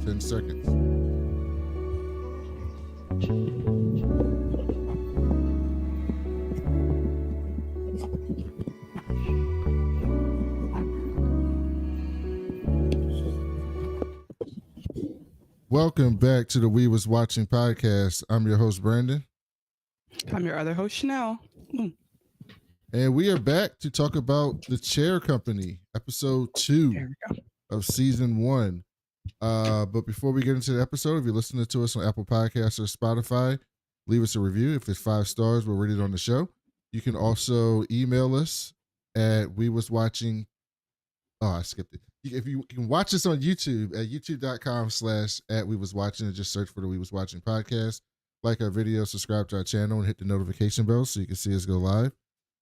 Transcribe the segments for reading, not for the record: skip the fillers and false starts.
10 seconds. Welcome back to the We Was Watching podcast. I'm your host, Brandon. I'm your other host, Chanel. And we are back to talk about The Chair Company, episode 2 of season 1. But before we get into the episode, if you're listening to us on Apple Podcasts or Spotify, leave us a review. If it's 5 stars, we'll read it on the show. You can also email us at wewaswatching. Oh, I skipped it. If you can watch us on YouTube at youtube.com/@wewaswatching and just search for the We Was Watching podcast. Like our video, subscribe to our channel, and hit the notification bell so you can see us go live.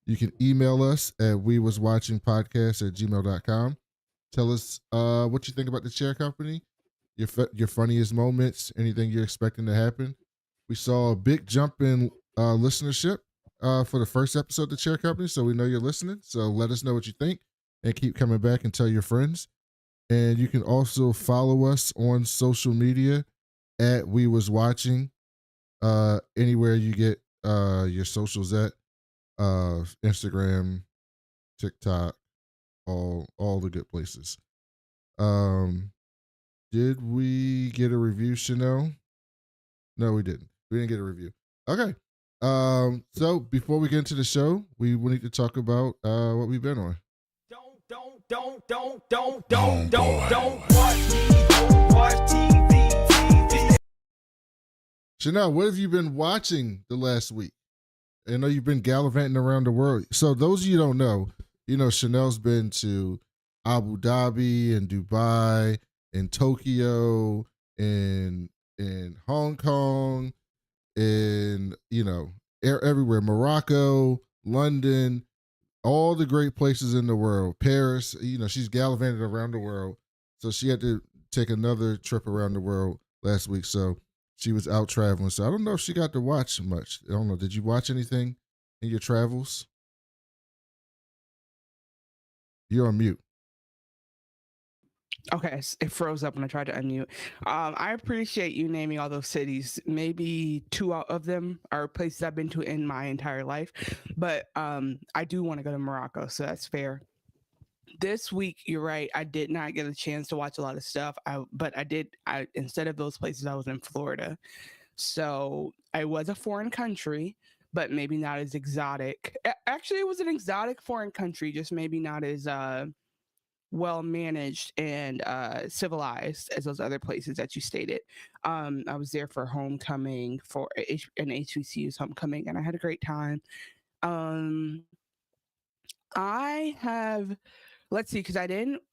You can email us at wewaswatchingpodcast@gmail.com. Tell us what you think about The Chair Company, your funniest moments, anything you're expecting to happen. We saw a big jump in listenership for the first episode of The Chair Company, so we know you're listening. So let us know what you think and keep coming back and tell your friends. And you can also follow us on social media at We Was Watching. Anywhere you get your socials at, Instagram, TikTok, all the good places. Did we get a review, Chanel? No, we didn't. We didn't get a review. Okay. So before we get into the show, we need to talk about what we've been on. Don't watch me, don't watch TV. Chanel, what have you been watching the last week? I know you've been gallivanting around the world. So those of you who don't know, Chanel's been to Abu Dhabi and Dubai and Tokyo and Hong Kong and, everywhere, Morocco, London, all the great places in the world, Paris. She's gallivanted around the world. So she had to take another trip around the world last week. So she was out traveling. So I don't know if she got to watch much. I don't know. Did you watch anything in your travels? You're on mute. Okay, it froze up when I tried to unmute. I appreciate you naming all those cities. Maybe 2 out of them are places I've been to in my entire life, but I do want to go to Morocco, so that's fair. This week, you're right, I did not get a chance to watch a lot of stuff, but I did. Instead of those places, I was in Florida. So it was a foreign country, but maybe not as exotic. Actually, it was an exotic foreign country, just maybe not as well managed and civilized as those other places that you stated. I was there for homecoming, for an HBCU's homecoming, and I had a great time. I have, let's see, because I didn't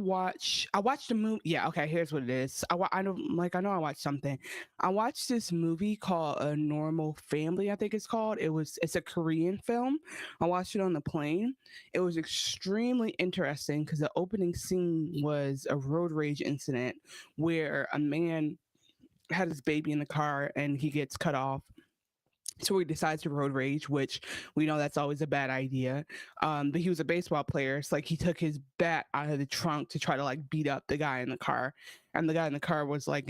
watch. I watched a movie. Yeah, okay. Here's what it is. I know I watched something. I watched this movie called A Normal Family, I think it's called. It's a Korean film. I watched it on the plane. It was extremely interesting because the opening scene was a road rage incident where a man had his baby in the car and he gets cut off. So he decides to road rage, which we know that's always a bad idea. But he was a baseball player. It's like he took his bat out of the trunk to try to like beat up the guy in the car. And the guy in the car was like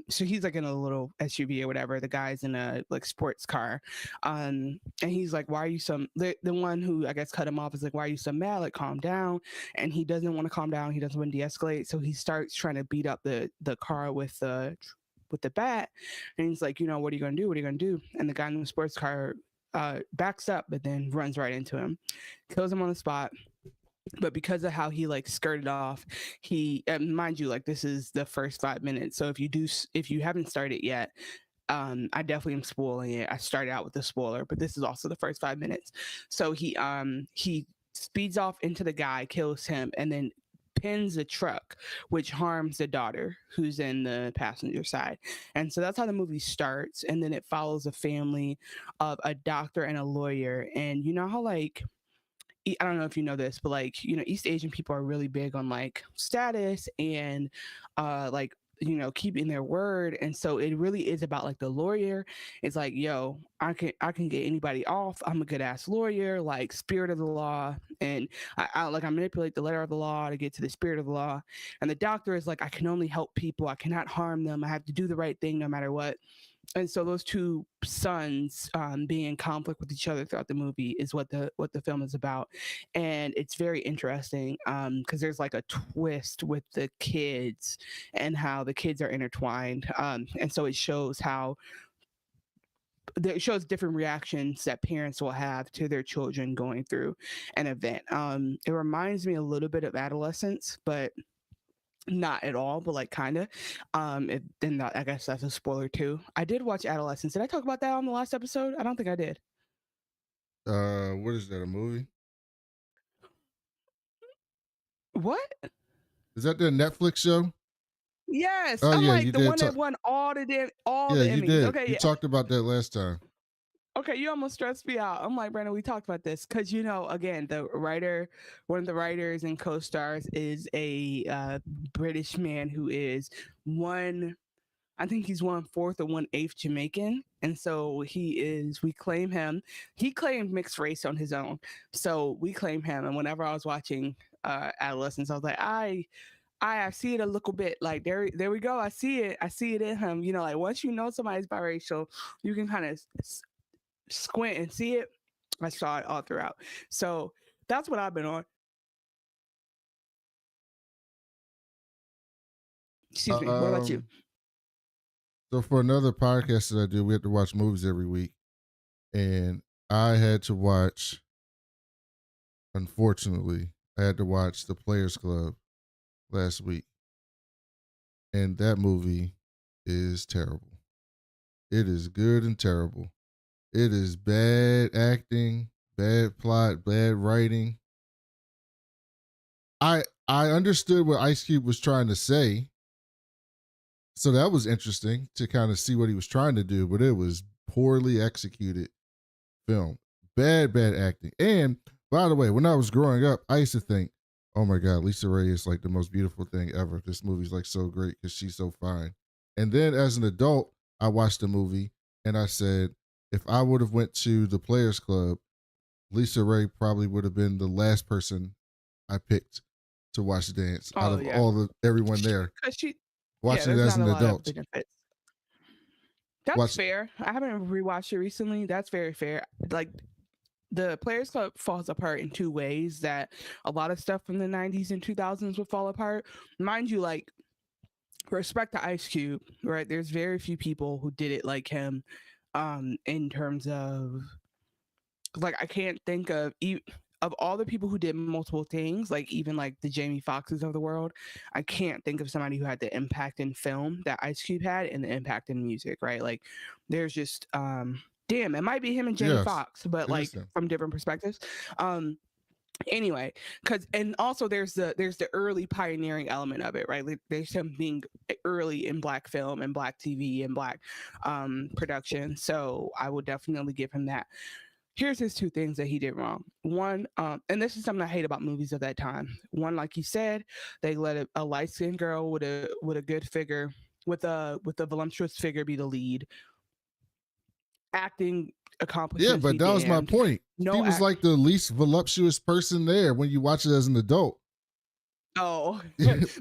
so he's like in a little SUV or whatever. The guy's in a like sports car. And he's like, why are you so, the one who I guess cut him off is like, why are you so mad? Like, calm down. And he doesn't want to calm down. He doesn't want to de-escalate. So he starts trying to beat up the car with the bat, and he's like, what are you gonna do? What are you gonna do? And the guy in the sports car backs up, but then runs right into him, kills him on the spot. But because of how he like skirted off, he mind you, like this is the first 5 minutes. So if you haven't started yet, I definitely am spoiling it. I started out with the spoiler, but this is also the first 5 minutes. So he speeds off into the guy, kills him, and then pins a truck, which harms the daughter who's in the passenger side. And so that's how the movie starts. And then it follows a family of a doctor and a lawyer. And you know how like, I don't know if you know this, but like, East Asian people are really big on like status and like keeping their word. And so it really is about like the lawyer. It's like, yo, I can get anybody off. I'm a good ass lawyer, like spirit of the law. And I manipulate the letter of the law to get to the spirit of the law. And the doctor is like, I can only help people. I cannot harm them. I have to do the right thing no matter what. And so those two sons being in conflict with each other throughout the movie is what the film is about. And it's very interesting because there's like a twist with the kids and how the kids are intertwined. And so it shows how it shows different reactions that parents will have to their children going through an event. It reminds me a little bit of adolescence, but not at all, but like kind of. I guess that's a spoiler too. I did watch Adolescence. Did I talk about that on the last episode? I don't think I did. What is that? A movie? What? Is that the Netflix show? Yes. Oh I'm yeah, like you the did. one that won all the Yeah, you Emmys. did. Okay, You yeah. talked about that last time. Okay, you almost stressed me out. I'm like, Brandon, we talked about this because again, one of the writers and co-stars is a British man who is I think he's 1/4 or 1/8 Jamaican. And so we claim him. He claimed mixed race on his own. So we claim him. And whenever I was watching Adolescence, I was like, I see it a little bit. Like there we go. I see it in him. Like once you know somebody's biracial, you can kind of squint and see it. I saw it all throughout. So that's what I've been on. Excuse me. What about you? So for another podcast that I do, we have to watch movies every week. And I had to watch, unfortunately, The Players Club last week. And that movie is terrible. It is good and terrible. It is bad acting, bad plot, bad writing. I understood what Ice Cube was trying to say. So that was interesting to kind of see what he was trying to do, but it was poorly executed film. Bad acting. And by the way, when I was growing up, I used to think, oh my God, Lisa Ray is like the most beautiful thing ever. This movie's like so great because she's so fine. And then as an adult, I watched the movie and I said, if I would have went to the Players Club, Lisa Ray probably would have been the last person I picked to watch the dance out of everyone there. Because Watching it as an adult. That's fair. I haven't rewatched it recently. That's very fair. Like the Players Club falls apart in two ways that a lot of stuff from the 90s and 2000s would fall apart. Mind you, like respect to Ice Cube, right? There's very few people who did it like him in terms of like I can't think of all the people who did multiple things, like even like the Jamie Foxxes of the world, I can't think of somebody who had the impact in film that Ice Cube had and the impact in music, right? Like there's just damn, it might be him and Jamie Foxx, but like from different perspectives. Anyway, and also there's the early pioneering element of it, right? Like there's him being early in Black film and Black TV and Black production. So I would definitely give him that. Here's his two things that he did wrong. One, and this is something I hate about movies of that time. One, like he said, they let a light-skinned girl with a good figure, with a voluptuous figure be the lead. Acting accomplishments. Yeah, but that was my point. He was like the least voluptuous person there when you watch it as an adult. Oh,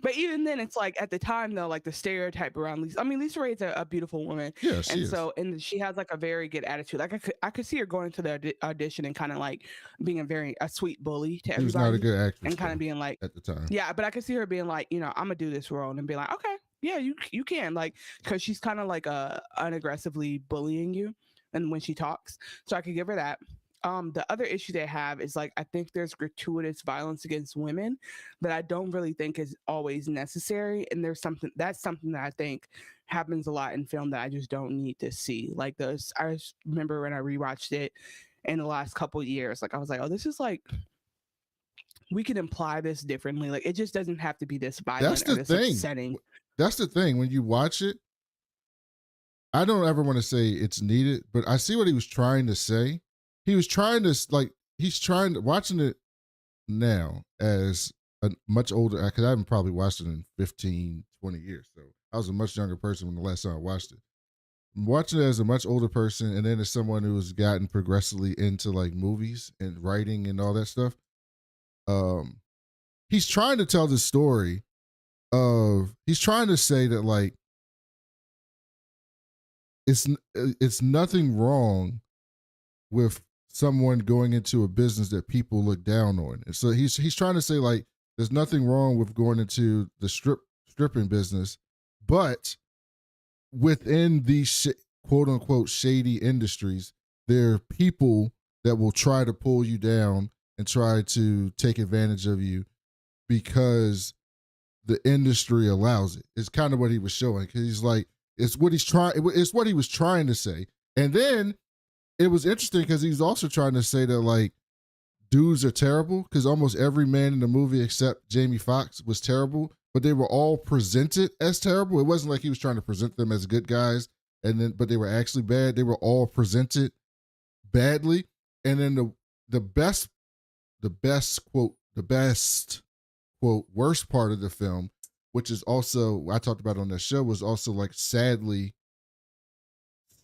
but even then, it's like at the time though, like the stereotype around Lisa. I mean, Lisa Ray is a beautiful woman, yeah, she is. And she has like a very good attitude. Like I could see her going to the audition and kind of like being a sweet bully to everybody. She was not a good actress, and kind of being like at the time. Yeah, but I could see her being like, I'm gonna do this role and be like, okay, yeah, you can, like, because she's kind of like unaggressively bullying you, and when she talks, so I could give her that. The other issue they have is like I think there's gratuitous violence against women that I don't really think is always necessary, and that's something that I think happens a lot in film that I just don't need to see. Like I just remember when I rewatched it in the last couple of years, like I was like, oh, this is like we can imply this differently. Like it just doesn't have to be this violent or this upsetting. That's the thing. When you watch it, I don't ever want to say it's needed, but I see what he was trying to say. He was trying to, watching it now as a much older, because I haven't probably watched it in 15, 20 years. So I was a much younger person when the last time I watched it. I'm watching it as a much older person, and then as someone who has gotten progressively into like movies and writing and all that stuff. Um, he's trying to tell the story of he's trying to say that like it's nothing wrong with someone going into a business that people look down on. And so he's trying to say like there's nothing wrong with going into the stripping business, but within these quote unquote shady industries, there are people that will try to pull you down and try to take advantage of you because the industry allows it. It's kind of what he was showing because he's like, it's what he was trying to say. And then it was interesting because he's also trying to say that like dudes are terrible because almost every man in the movie except Jamie Foxx was terrible, but they were all presented as terrible. It wasn't like he was trying to present them as good guys but they were actually bad. They were all presented badly. And then the best quote worst part of the film, which is also I talked about on that show, was also like sadly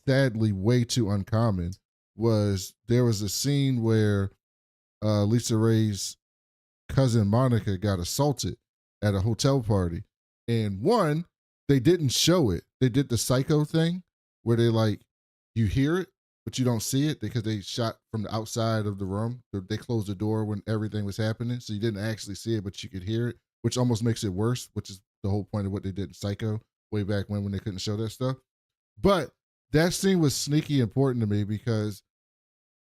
way too uncommon. Was there was a scene where Lisa Ray's cousin Monica got assaulted at a hotel party, and one, they didn't show it. They did the psycho thing where they like you hear it but you don't see it because they shot from the outside of the room. They closed the door when everything was happening, so you didn't actually see it, but you could hear it, which almost makes it worse, which is the whole point of what they did in Psycho way back when they couldn't show that stuff. But that scene was sneaky important to me because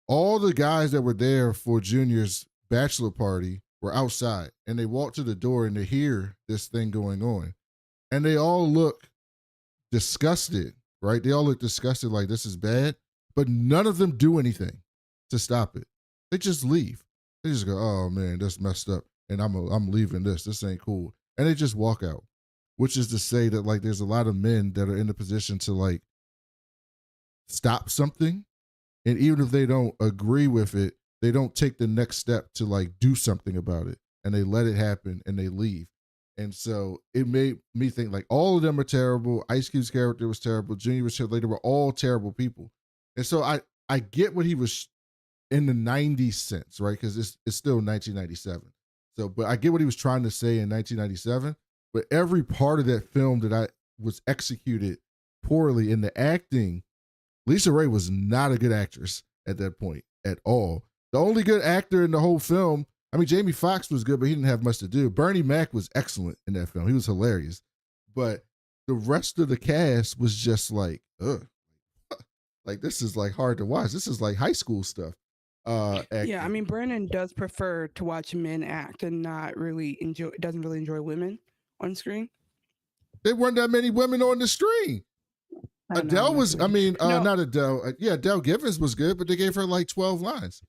all the guys that were there for Junior's bachelor party were outside, and they walk to the door and they hear this thing going on, and they all look disgusted, right? They all look disgusted, like this is bad, but none of them do anything to stop it. They just leave. They just go, "Oh man, that's messed up," and I'm leaving this. This ain't cool, and they just walk out. Which is to say that like there's a lot of men that are in the position to like stop something, and even if they don't agree with it, they don't take the next step to like do something about it, and they let it happen and they leave. And so it made me think like all of them are terrible. Ice Cube's character was terrible. Junior was terrible. They were all terrible people. And so I get what he was in the 90s sense, right? Because it's still 1997. So, but I get what he was trying to say in 1997. But every part of that film that I was executed poorly in the acting, Lisa Ray was not a good actress at that point at all. The only good actor in the whole film, I mean, Jamie Foxx was good, but he didn't have much to do. Bernie Mac was excellent in that film. He was hilarious. But the rest of the cast was just like, ugh. Like, this is like hard to watch. This is like high school stuff. Yeah, I mean, Brandon does prefer to watch men act and doesn't really enjoy women on screen. There weren't that many women on the screen. Adele was, I mean, not Adele. Yeah, Adele Givens was good, but they gave her like 12 lines.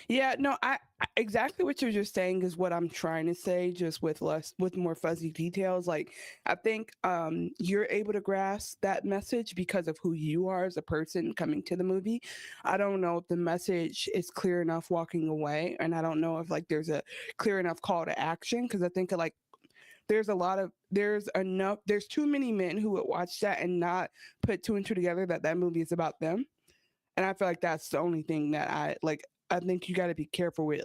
Yeah, no, I exactly what you're just saying is what I'm trying to say, just with more fuzzy details. Like, I think you're able to grasp that message because of who you are as a person coming to the movie. I don't know if the message is clear enough walking away, and I don't know if like there's a clear enough call to action, because I think like there's too many men who would watch that and not put two and two together that movie is about them. And I feel like that's the only thing that I think you got to be careful with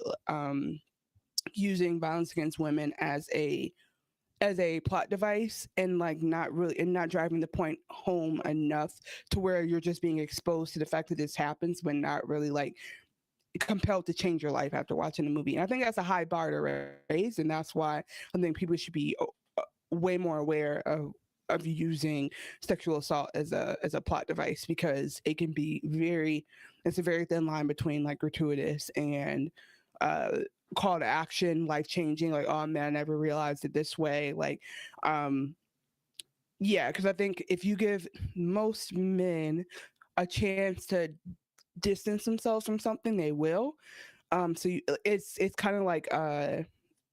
using violence against women as a plot device, and like not driving the point home enough to where you're just being exposed to the fact that this happens, but not really like compelled to change your life after watching the movie. And I think that's a high bar to raise, and that's why I think people should be way more aware of using sexual assault as a plot device, because it can be it's a very thin line between like gratuitous and call to action, life changing, like, oh man, I never realized it this way. Like, yeah, because I think if you give most men a chance to distance themselves from something, they will. So it's kind of like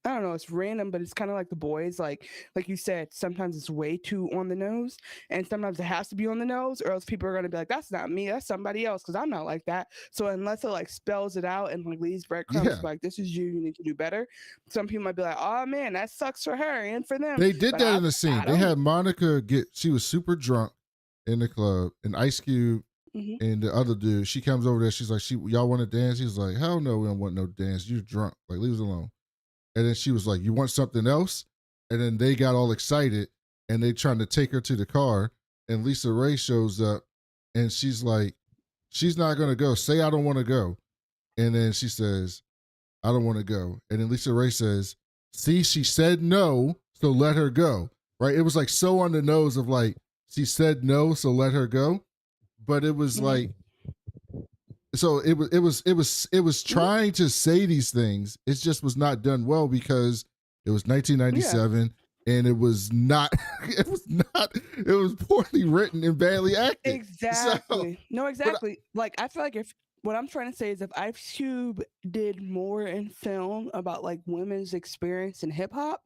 I don't know, it's random, but it's kind of like the boys. Like you said, sometimes it's way too on the nose, and sometimes it has to be on the nose, or else people are gonna be like, "That's not me. That's somebody else," because I'm not like that. So unless it like spells it out and like leaves breadcrumbs, Yeah, like this is you, you need to do better. Some people might be like, "Oh man, that sucks for her and for them," they did but that I in the scene. I They don't. had Monica she was super drunk in the club, and Ice Cube Hmm. and the other dude. She comes over there. She's like, y'all want to dance? He's like, hell no, we don't want no dance. You're drunk. Like, leave us alone. And then she was like, you want something else? And then they got all excited and they trying to take her to the car. And Lisa Ray shows up and she's like, she's not going to go. Say, I don't want to go. And then she says, I don't want to go. And then Lisa Ray says, see, she said no, so let her go. Right? It was like so on the nose of like, she said no, so let her go. But it was Hmm. like, so it was trying to say these things. It just was not done well because it was Yeah, 1997 and it was not it was poorly written and badly acted. So exactly. No, but exactly. Like I feel like if what I'm trying to say is if Ice Cube did more in film about like women's experience in hip hop,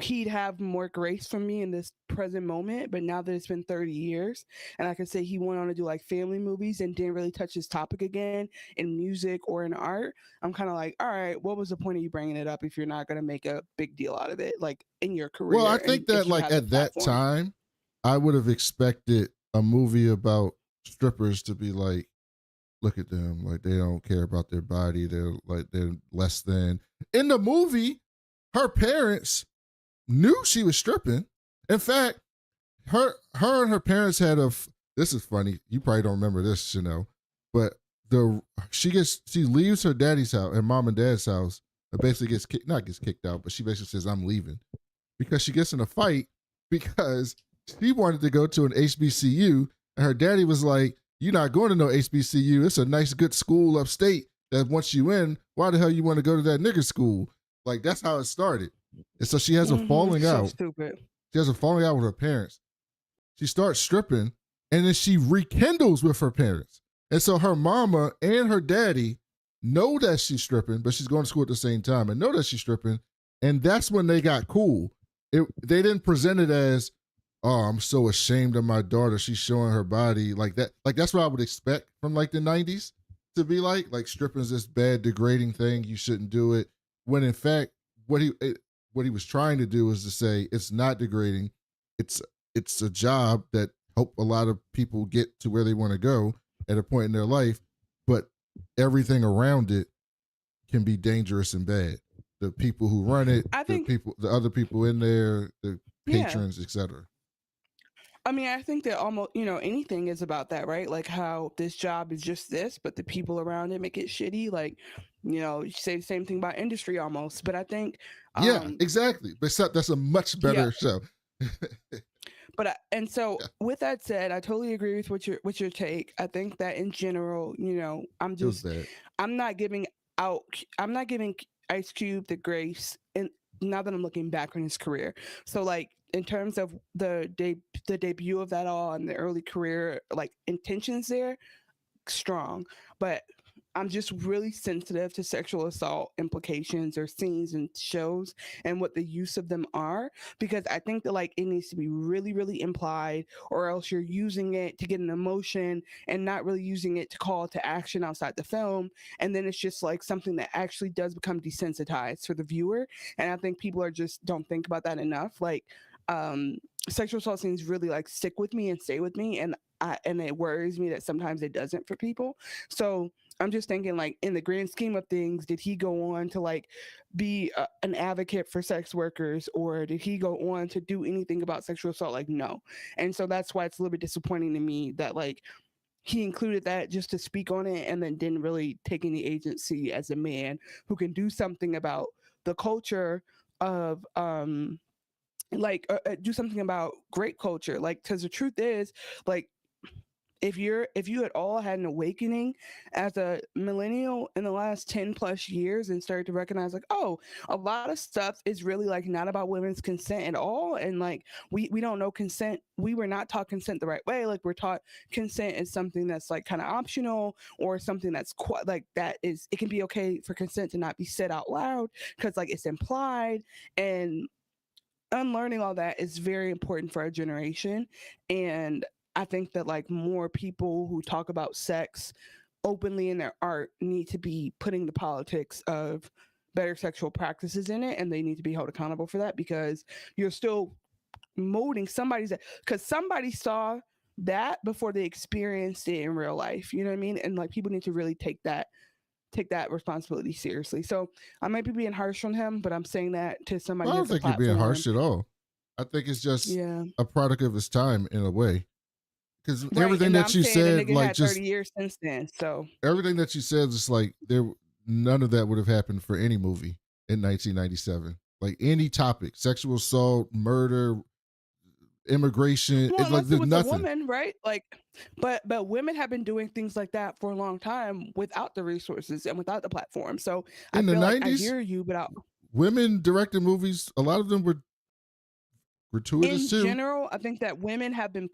he'd have more grace from me in this present moment. But now that it's been 30 years, and I can say he went on to do like family movies and didn't really touch this topic again in music or in art, I'm kind of like, all right, what was the point of you bringing it up if you're not going to make a big deal out of it, like in your well, I career and think if that you like have the at that platform? time I would have expected a movie about strippers to be like, look at them, like they don't care about their body, they're less than. In the movie, her parents knew she was stripping. In fact, her and her parents had this is funny. You probably don't remember this, but she leaves her daddy's house, her mom and dad's house, and basically gets kicked out, but she basically says, I'm leaving. Because she gets in a fight because she wanted to go to an HBCU, and her daddy was like, you're not going to no HBCU. It's a nice, good school upstate that wants you in. Why the hell you want to go to that nigger school? Like, that's how it started. And so she has a falling So out. stupid. She has a falling out with her parents. She starts stripping, and then she rekindles with her parents. And so her mama and her daddy know that she's stripping, but she's going to school at the same time and know that she's stripping. And that's when they got cool. They didn't present it as, oh, I'm so ashamed of my daughter. She's showing her body like that. Like that's what I would expect from like the 90s to be like stripping is this bad, degrading thing. You shouldn't do it. When in fact, what he was trying to do is to say it's not degrading. It's it's a job that help a lot of people get to where they want to go at a point in their life, but everything around it can be dangerous and bad. The people who run it, I think, the other people in there, the yeah. patrons, etc. I mean, I think that almost, anything is about that, right? Like how this job is just this, but the people around it make it shitty. Like, you say the same thing about industry almost. But I think, Yeah, um, exactly. But that's a much yeah. better show. And so Yeah, with that said, I totally agree with your take. I think that in general, it was bad. I'm not giving out, I'm not giving Ice Cube the grace, and now that I'm looking back on his career. So like in terms of the debut of that all and the early career like intentions there, strong, but I'm just really sensitive to sexual assault implications or scenes and shows and what the use of them are, because I think that like it needs to be really, really implied, or else you're using it to get an emotion and not really using it to call to action outside the film. And then it's just like something that actually does become desensitized for the viewer. And I think people are just don't think about that enough. Like, um, sexual assault scenes really like stick with me and stay with me. And it worries me that sometimes it doesn't for people. So I'm just thinking, like, in the grand scheme of things, did he go on to like be an advocate for sex workers, or did he go on to do anything about sexual assault? Like, no. And so that's why it's a little bit disappointing to me that like he included that just to speak on it and then didn't really take any agency as a man who can do something about the culture of do something about great culture, like, because the truth is, like, if you at all had an awakening as a millennial in the last 10 plus years and started to recognize like, oh, a lot of stuff is really like not about women's consent at all, and like we don't know consent, we were not taught consent the right way. Like we're taught consent is something that's like kind of optional, or something that's quite like that is, it can be okay for consent to not be said out loud because like it's implied. And unlearning all that is very important for our generation. And I think that like more people who talk about sex openly in their art need to be putting the politics of better sexual practices in it, and they need to be held accountable for that, because you're still molding somebody's, because somebody saw that before they experienced it in real life, you know what I mean? And like people need to really take that responsibility seriously. So I might be being harsh on him, but I'm saying that to somebody I who don't has a think you're being platform. harsh at all. I think it's just Yeah. a product of his time in a way. Because Right. everything And that I'm you saying the said, nigga like had just 30 years since then. So everything that you said, is like none of that would have happened for any movie in 1997. Like any topic, sexual assault, murder, immigration, well, it's like unless it there's was a nothing. woman, right? Like but women have been doing things like that for a long time without the resources and without the platform. So I In the feel like I 90s, hear you, but women directed movies, a lot of them were gratuitous in too. general, I think that women have been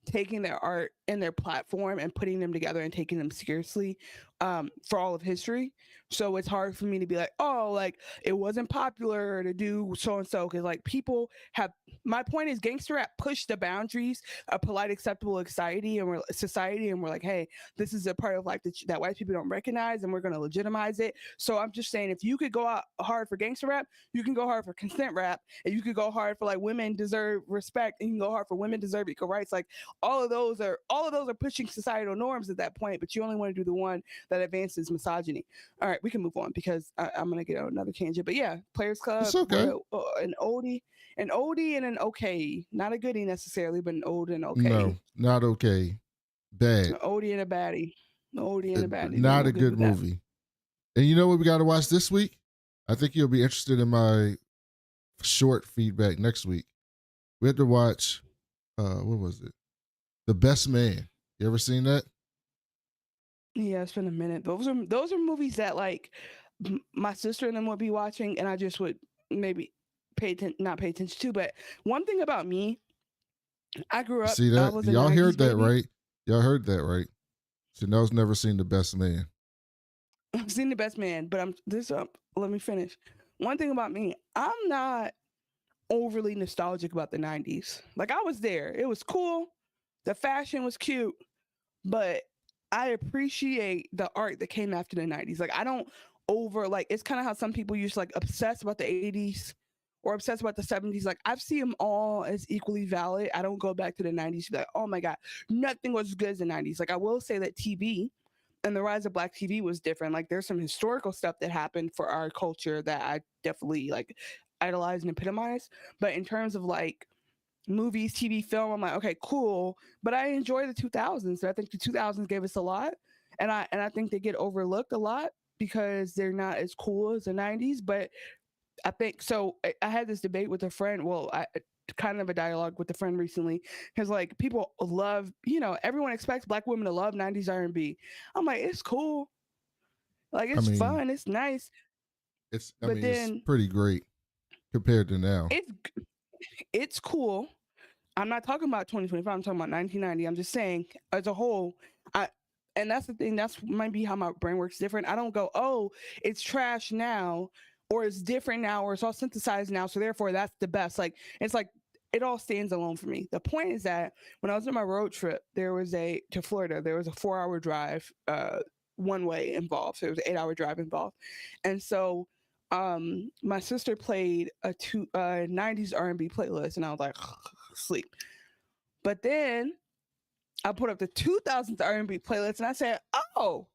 taking their art and their platform and putting them together and taking them seriously for all of history. So it's hard for me to be like, oh, like it wasn't popular to do so and so, because like people have. My point is, gangster rap pushed the boundaries of polite, acceptable society, and we're like, hey, this is a part of life that white people don't recognize, and we're going to legitimize it. So I'm just saying, if you could go out hard for gangster rap, you can go hard for consent rap, and you could go hard for like women deserve respect, and you can go hard for women deserve equal rights. Like all of those are pushing societal norms at that point, but you only want to do the one that advances misogyny. All right, we can move on because I'm gonna get on another tangent. But yeah, Players Club, It's okay. an oldie, and an okay, not a goodie necessarily, but an old and okay, No, not okay. Bad. an oldie and a baddie, an oldie and a baddie. Then Not we'll a give good it that. movie. And you know what we got to watch this week? I think you'll be interested in my short feedback next week. We had to watch, what was it? The Best Man. You ever seen that? Yeah, it's been a minute. Those are movies that like my sister and them would be watching, and I just would maybe not pay attention to. But one thing about me, I grew You up. see I that? was a Y'all '90s heard that, baby. right? Y'all heard that, right? Chanel's never seen The Best Man. I've seen The Best Man, but I'm this up. Let me finish. One thing about me, I'm not overly nostalgic about the '90s. Like I was there. It was cool. The fashion was cute, but I appreciate the art that came after the '90s. Like I don't like it's kind of how some people used to like obsess about the '80s or obsessed about the '70s. Like I've seen them all as equally valid. I don't go back to the '90s to be like, oh my god, nothing was as good as the '90s. Like I will say that TV and the rise of Black TV was different. Like there's some historical stuff that happened for our culture that I definitely like idolize and epitomize. But in terms of like movies, TV, film, I'm like, okay, cool. But I enjoy the 2000s. So I think the 2000s gave us a lot, and I think they get overlooked a lot because they're not as cool as the '90s. But I think so. I had this debate with a friend. Well, I kind of a dialogue with a friend recently because like people love, everyone expects Black women to love '90s R&B. I'm like, it's cool, like I it's mean, fun, it's nice, but it's then pretty great compared to now. it's cool. I'm not talking about 2025. I'm talking about 1990. I'm just saying, as a whole, I and that's the thing. That's might be how my brain works different. I don't go, oh, it's trash now, or it's different now, or it's all synthesized now. So therefore, that's the best. Like it's like it all stands alone for me. The point is that when I was on my road trip, to Florida. There was a 4-hour drive, one way involved. So it was an 8-hour drive involved, and so my sister played a 90s R&B playlist, and I was like sleep. But then I put up the 2000s R&B playlist, and I said, oh,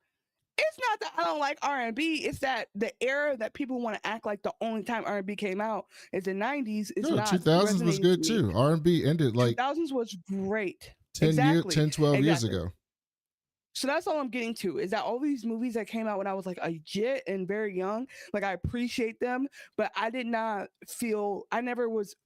it's not that I don't like R&B. It's that the era that people want to act like the only time R&B came out is the 90s is No, not 2000s was resonating to good me. too. R&B ended like 2000s was great. 12 years ago. So that's all I'm getting to, is that all these movies that came out when I was like a jit and very young, like I appreciate them, but I never was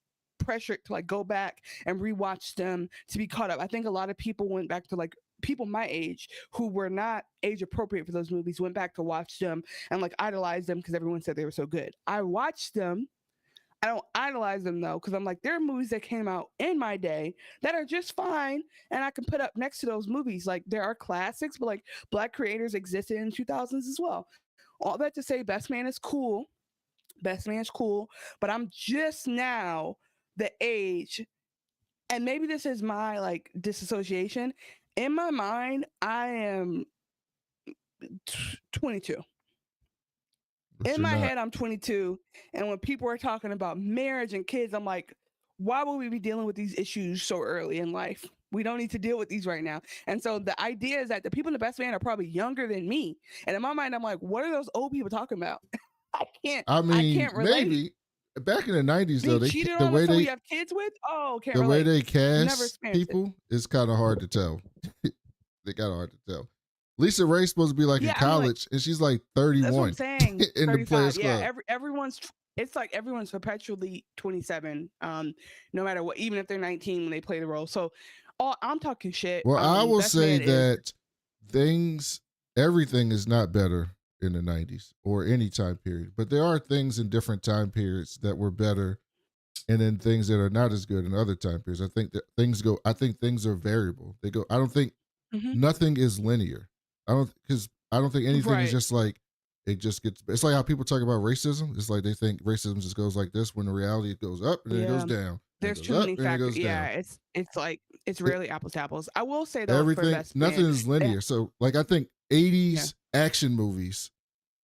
pressured to like go back and rewatch them to be caught up. I think a lot of people went back to like people my age who were not age appropriate for those movies went back to watch them and like idolize them because everyone said they were so good. I watched them. I don't idolize them though, because I'm like, there are movies that came out in my day that are just fine, and I can put up next to those movies. Like there are classics, but like Black creators existed in 2000s as well. All that to say, Best Man is cool. Best Man's cool, but I'm just now the age, and maybe this is my like disassociation. In my mind, I am 22. But In you're my not. head, I'm 22. And when people are talking about marriage and kids, I'm like, why would we be dealing with these issues so early in life? We don't need to deal with these right now. And so the idea is that the people in the Best Man are probably younger than me. And in my mind, I'm like, what are those old people talking about? I I mean, can't relate. maybe back in the 90s though, Being cheated on with someone you have kids with? Oh, can't the way relate. they Never cast experienced it. people is kind of hard to tell. They kind of hard to tell. Lisa Ray's supposed to be like in Yeah, I'm like, college, and she's like that's what 31 I'm saying. in the 35. Players Yeah, Club. everyone's it's like everyone's perpetually 27. No matter what, even if they're 19 when they play the role. So I'm talking shit. Well, I will Best say Man that everything is not better in the 90s or any time period, but there are things in different time periods that were better, and then things that are not as good in other time periods. I think things are variable. They go. I don't think Mhm. nothing is linear. I don't think anything is Right. just like it just gets. It's like how people talk about racism. It's like they think racism just goes like this, when in reality it goes up and then it goes Yeah. down. There's It too goes up many and it factors. goes Yeah, down. it's like it's rarely apples to apples. I will say though, for Best Nothing Man, is linear. So like I think 80s action movies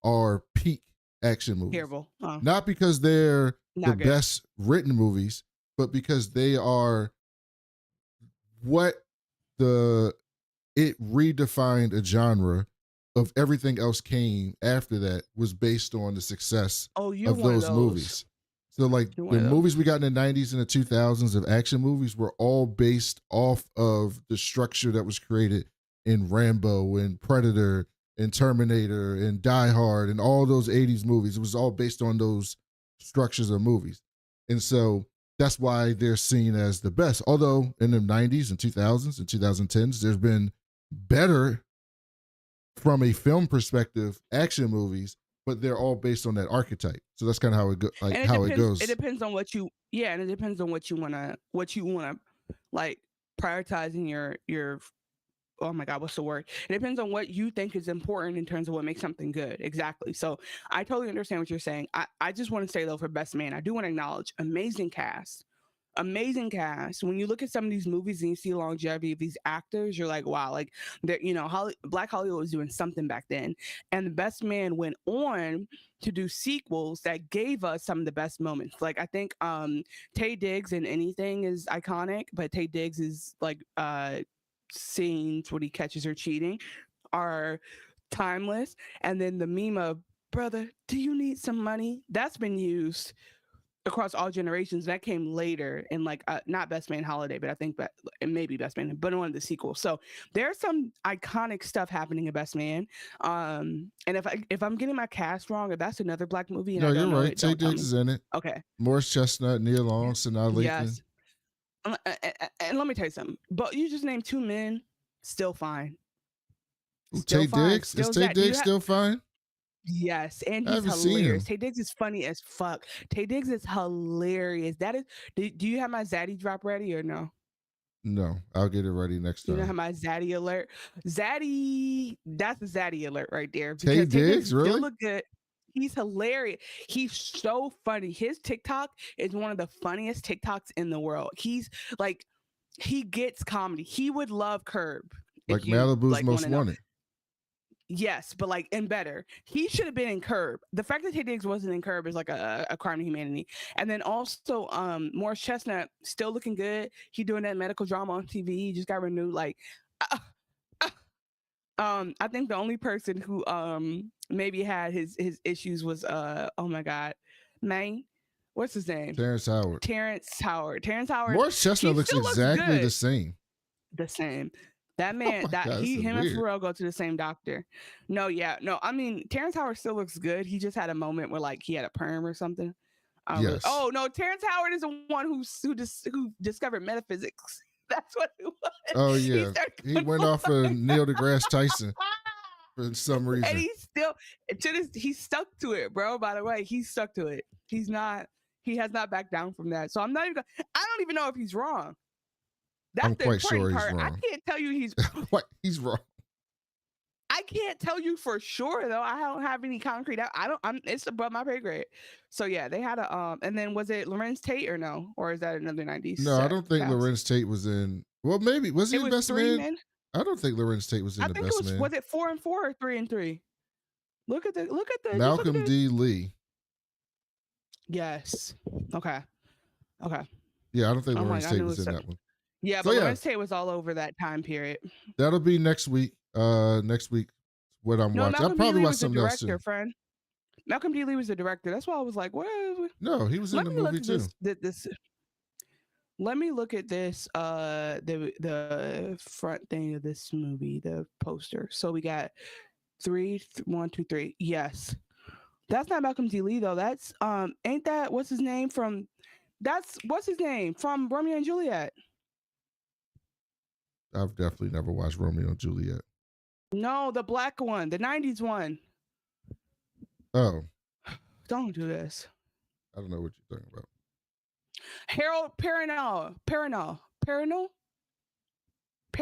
are peak action movies. terrible. Not because they're the Not good. best written movies, but because they are what it redefined a genre of everything else came after that was based on the success Oh, you're of one of those those. movies. So like You're one the of those. movies we got in the 90s and the 2000s of action movies were all based off of the structure that was created in Rambo and Predator and Terminator and Die Hard and all those 80s movies. It was all based on those structures of movies. And so that's why they're seen as the best. Although in the 90s and 2000s and 2010s, there's been better from a film perspective action movies, but they're all based on that archetype. So that's kind of how it goes. It depends on what you and it depends on what you wanna like prioritize in your oh my God, what's the word? It depends on what you think is important in terms of what makes something good. Exactly. So I totally understand what you're saying. I just want to say though, for Best Man, I do want to acknowledge amazing cast. Amazing cast. When you look at some of these movies and you see longevity of these actors, you're like, wow, like they're, Black Hollywood was doing something back then. And the Best Man went on to do sequels that gave us some of the best moments. Like I think Taye Diggs in Anything is iconic, but Taye Diggs is like scenes when he catches her cheating are timeless. And then the meme of, brother, do you need some money? That's been used across all generations. That came later in like not Best Man Holiday, but I think it may be Best Man, but one of the sequels. So there's some iconic stuff happening in Best Man. And if I'm getting my cast wrong, if that's another Black movie, and No, I don't you're know right. it, don't Taye tell Diggs me. is in it. Okay. Morris Chestnut, Nia Long, Sanaa Lathan. Yes. And let me tell you something. But you just named two men, still fine. Still Taye fine. Diggs? Still Is Taye Zach. Do you Diggs ha- still fine? Yes, and I he's haven't seen hilarious. him. Taye Diggs is funny as fuck. Taye Diggs is hilarious. That is. Do you have my Zaddy drop ready or no? No, I'll get it ready next You know time. how my Zaddy alert? Zaddy, that's a Zaddy alert right there. Taye Diggs, still really? look good. He's hilarious. He's so funny. His TikTok is one of the funniest TikToks in the world. He's like, he gets comedy. He would love Curb. Like if you, Malibu's like, Most wanna know. Wanted. Yes, but like and better. He should have been in Curb. The fact that Taye Diggs wasn't in Curb is like a crime to humanity. And then also Morris Chestnut still looking good. He doing that medical drama on TV. He just got renewed. Like I think the only person who maybe had his issues was oh my God, man, what's his name? Terrence Howard. Terrence Howard. Morris Chestnut looks exactly the same. The same. That man, God, him and weird. Pharrell go to the same doctor. No. I mean, Terrence Howard still looks good. He just had a moment where like he had a perm or something. Yes. Oh no, Terrence Howard is the one who discovered metaphysics. That's what it was. Oh He yeah. started He going went off of Neil deGrasse Tyson for some and reason. he's still he's stuck to it, bro. By the way, he's stuck to it. He has not backed down from that. So I don't even know if he's wrong. That's I'm the quite important sure he's part. wrong. I can't tell you What? He's wrong. I can't tell you for sure though. I don't have any concrete. It's above my pay grade. So yeah, they had a and then was it Lorenz Tate or no? Or is that another 90s? No, I don't think cast? Lorenz Tate was in. Well, maybe was he It in was Best 3 Man? men. I don't think Lorenz Tate was in I the think Best it was. Man. Was it 4 and 4 or 3 and 3? Look at the. Malcolm D. Lee. Yes. Okay. Yeah, I don't think I'm Lorenz like, I Tate knew was it in was that one. Yeah, So, but yeah. Lorenz Tate was all over that time period. That'll be next week. Next week, what I'm No, watching. I'll Malcolm D. probably Lee watch was the something else director, too. friend. Malcolm D. Lee was the director. That's why I was like, what? No, he was in Let the me look movie at too. this. Let me look at this. The front thing of this movie, the poster. So we got 1, 2, 3. Yes, that's not Malcolm D. Lee though. That's ain't that what's his name from? That's what's his name from Romeo and Juliet. I've definitely never watched Romeo and Juliet. No, the black one, the 90s one. Oh, Don't do this. I don't know what you're talking about. Harold Paranoia.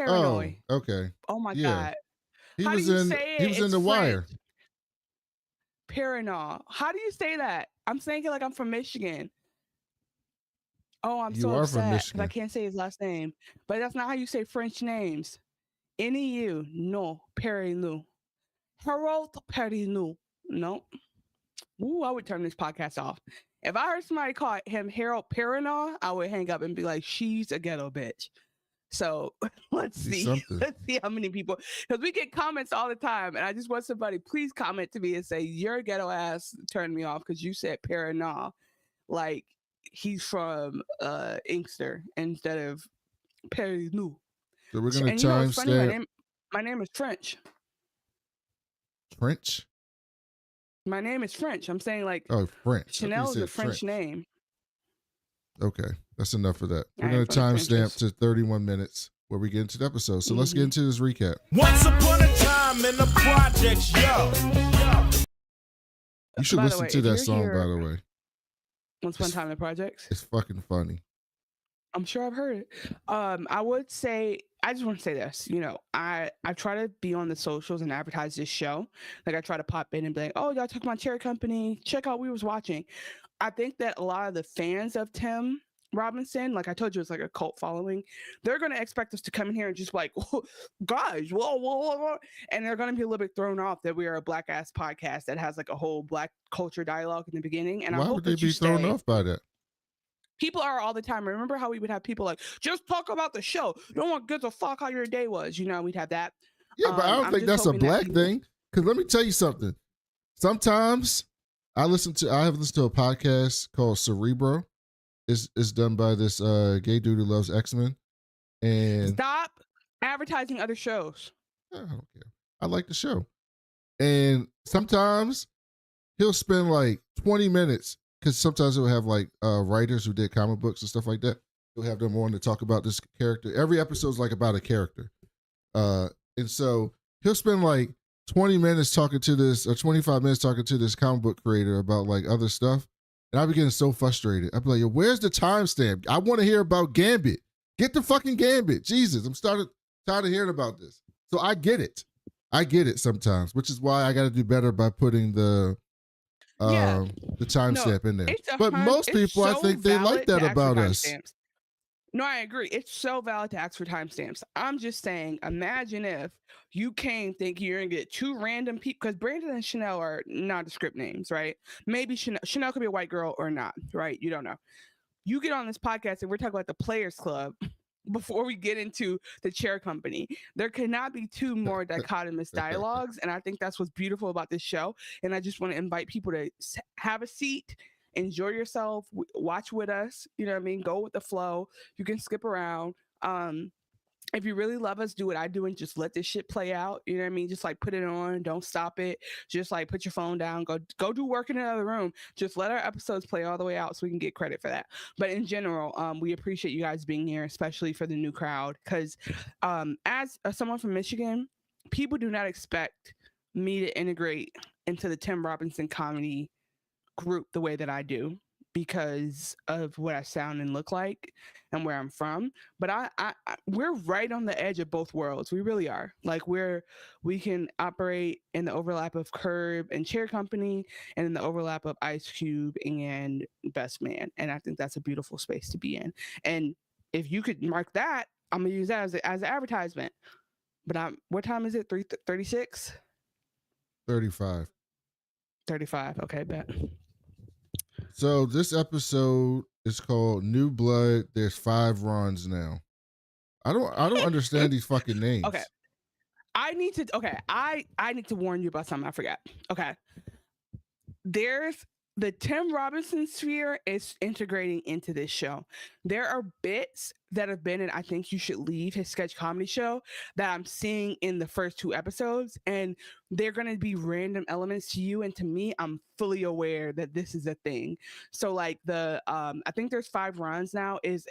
Oh, okay. Oh my Yeah. God. He How do was you in. say He it? was in It's The Wire. French. Paranoia. How do you say that? I'm saying it like I'm from Michigan. Oh, I'm You so are from upset because I Michigan. can't say his last name. But that's not how you say French names. N-E-U. No. Perrineau. Harold Perrineau. No. Ooh, I would turn this podcast off. If I heard somebody call him Harold Perrineau, I would hang up and be like, she's a ghetto bitch. So let's He's see. something. Let's see how many people, because we get comments all the time. And I just want somebody, please comment to me and say, your ghetto ass turned me off because you said Perrineau. Like he's from Inkster instead of Perrineau. So we're gonna And you know what's funny? timestamp My name is French. French. My name is French. I'm saying like Oh, French. I thought you Chanel is a said French name. Okay, that's enough of that. I We're am gonna from the timestamp Frenches. to 31 minutes where we get into the episode. So let's get into this recap. Once upon a time in the projects, yo. You should By the listen way, to if that you're song, here- by the way. Once upon a time in the projects. It's fucking funny. I'm sure I've heard it. I would say, I just want to say this. You know, I try to be on the socials and advertise this show. Like I try to pop in and be like, oh, y'all talking about Cherry Company? Check out what we was watching. I think that a lot of the fans of Tim Robinson, like I told you, it's like a cult following. They're going to expect us to come in here and just like, guys, whoa. And they're going to be a little bit thrown off that we are a black ass podcast that has like a whole black culture dialogue in the beginning. And Why I hope would they that you be thrown stay. off by that? People are all the time. Remember how we would have people like, just talk about the show. No one gives a fuck how your day was. You know, we'd have that. Yeah, but I don't I'm think just that's a hoping that black people- thing. Because let me tell you something. Sometimes I have listened to a podcast called Cerebro. It's done by this gay dude who loves X-Men. And Stop advertising other shows. I don't care. I like the show. And sometimes he'll spend like 20 minutes because sometimes he'll have like writers who did comic books and stuff like that. He'll have them on to talk about this character. Every episode's like about a character. And so he'll spend like 20 minutes talking to this, or 25 minutes talking to this comic book creator about like other stuff. And I'd be getting so frustrated. I'd be like, yo, where's the timestamp? I want to hear about Gambit. Get the fucking Gambit. Jesus, I'm tired of hearing about this. So I get it. I get it sometimes, which is why I got to do better by putting the timestamp in there. But most people, I think they like that about us. No, I agree. It's so valid to ask for timestamps. I'm just saying, imagine if you came thinking you're going to get two random people, because Brandon and Chanel are nondescript names, right? Maybe Chanel could be a white girl or not, right? You don't know. You get on this podcast and we're talking about the Players Club before we get into the Chair Company. There cannot be two more dichotomous dialogues. And I think that's what's beautiful about this show. And I just want to invite people to have a seat, enjoy yourself, watch with us, you know what I mean? Go with the flow. You can skip around. if you really love us, do what I do and just let this shit play out. You know what I mean? Just like put it on, don't stop it. Just like put your phone down, go do work in another room. Just let our episodes play all the way out so we can get credit for that. But in general, we appreciate you guys being here, especially for the new crowd. Because as someone from Michigan, people do not expect me to integrate into the Tim Robinson comedy group the way that I do because of what I sound and look like and where I'm from. But we're right on the edge of both worlds. We really are. Like we can operate in the overlap of Curb and Chair Company and in the overlap of Ice Cube and Best Man. And I think that's a beautiful space to be in. And if you could mark that, I'm gonna use that as an advertisement. But what time is it? 3:36? 35. 35. Okay, bet. So this episode is called New Blood. There's 5 Rons now. I don't understand these fucking names. Okay. I need to warn you about something I forgot. Okay. There's the Tim Robinson sphere is integrating into this show. There are bits that have been in I Think You Should Leave, his sketch comedy show, that I'm seeing in the first 2 episodes, and they're going to be random elements to you and to me. I'm fully aware that this is a thing. So like the I think there's 5 runs now is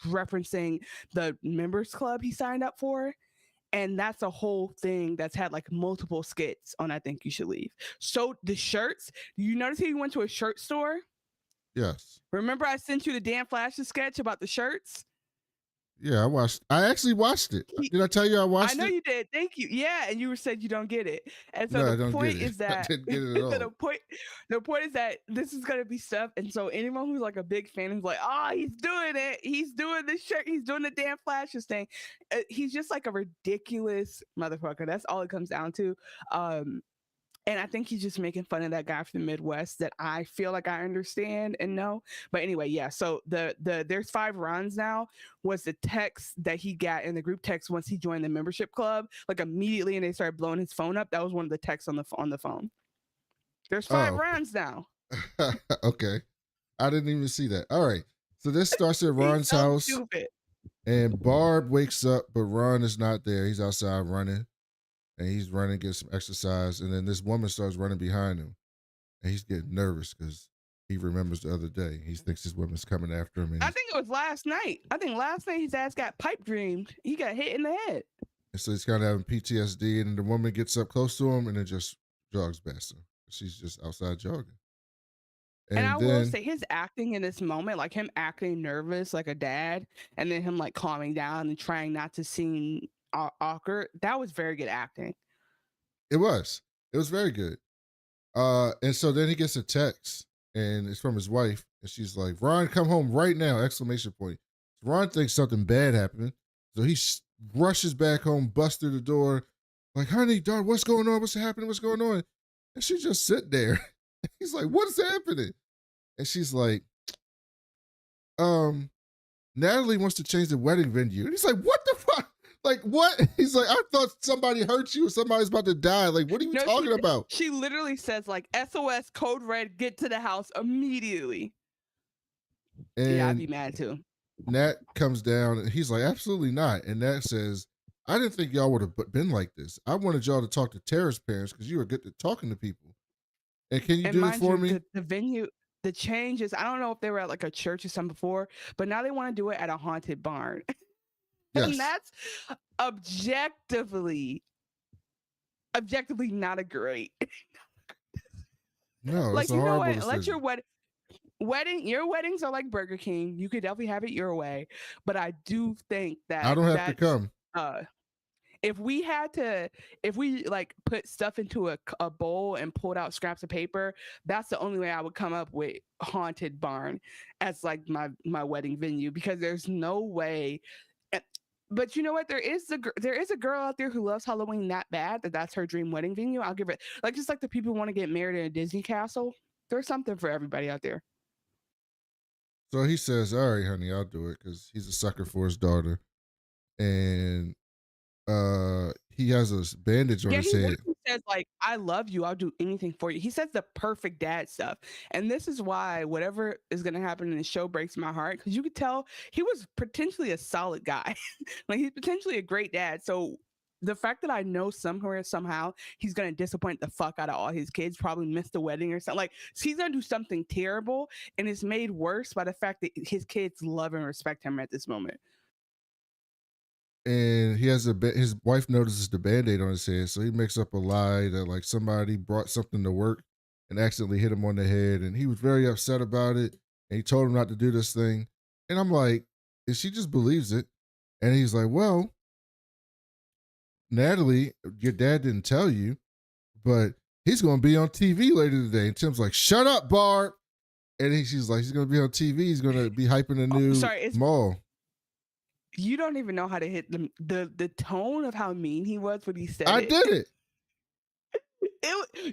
referencing the members club he signed up for. And that's a whole thing that's had like multiple skits on I Think You Should Leave. So the shirts, you notice he went to a shirt store? Yes. Remember I sent you the Dan Flashes sketch about the shirts? Yeah, I actually watched it. Did I tell you I watched it? I know you did. Thank you. Yeah, and you said you don't get it. And so No, the point is I that didn't get it at all. the point is that this is gonna be stuff. And so anyone who's like a big fan is like, oh, he's doing it. He's doing the shirt. He's doing the Dan Flashes thing. He's just like a ridiculous motherfucker. That's all it comes down to. And I think he's just making fun of that guy from the Midwest that I feel like I understand and know. But anyway, yeah. So the there's 5 runs now was the text that he got in the group text once he joined the membership club, like immediately, and they started blowing his phone up. That was one of the texts on the phone. There's 5 runs now. Okay. I didn't even see that. All right. So this starts at Ron's house. Stupid. And Barb wakes up, but Ron is not there. He's outside running. And he's running, get some exercise, and then this woman starts running behind him, and he's getting nervous because he remembers the other day. He thinks this woman's coming after him. And I think it was last night. I think last night his ass got pipe dreamed. He got hit in the head. And so he's kind of having PTSD, and then the woman gets up close to him and then just jogs past him. She's just outside jogging. And I will say his acting in this moment, like him acting nervous like a dad, and then him like calming down and trying not to seem awkward, that was very good acting. It was very good. And so then he gets a text, and it's from his wife, and she's like, Ron, come home right now, exclamation point. Ron thinks something bad happened, so he rushes back home, busts through the door, like, honey, darling, what's going on? What's happening? What's going on? And she just sit there. He's like, what's happening? And she's like, Natalie wants to change the wedding venue. And he's like, what the fuck? Like, what? He's like, I thought somebody hurt you or somebody's about to die. Like, what are you talking about? She literally says, like, SOS, code red, get to the house immediately. And yeah, I'd be mad too. Nat comes down and he's like, absolutely not. And Nat says, I didn't think y'all would have been like this. I wanted y'all to talk to Tara's parents because you were good at talking to people. And can you do it for me? The venue, the changes, I don't know if they were at like a church or something before, but now they want to do it at a haunted barn. Yes. And that's objectively not a great. No, like, it's a you know horrible what? Let decision. your weddings are like Burger King. You could definitely have it your way, but I do think that I don't have to come. If we like put stuff into a bowl and pulled out scraps of paper, that's the only way I would come up with haunted barn as like my wedding venue, because there's no way. But you know what? There is a girl out there who loves Halloween that bad that's her dream wedding venue. I'll give it, like, just like the people who want to get married in a Disney castle. There's something for everybody out there. So he says, all right, honey, I'll do it, because he's a sucker for his daughter. And he has a bandage on his head. says like, "I love you. I'll do anything for you." He says the perfect dad stuff, and this is why whatever is gonna happen in the show breaks my heart because you could tell he was potentially a solid guy, like he's potentially a great dad. So the fact that I know somewhere somehow he's gonna disappoint the fuck out of all his kids, probably miss the wedding or something. Like he's gonna do something terrible, and it's made worse by the fact that his kids love and respect him at this moment. And he has his wife notices the Band-Aid on his head, so he makes up a lie that like somebody brought something to work and accidentally hit him on the head, and he was very upset about it, and he told him not to do this thing. And I'm like, and she just believes it. And he's like, well, Natalie, your dad didn't tell you, but he's going to be on TV later today. And Tim's like, shut up, Barb. And she's like, he's going to be on TV. He's going to be hyping the new mall. You don't even know how to hit the tone of how mean he was when he said I did it.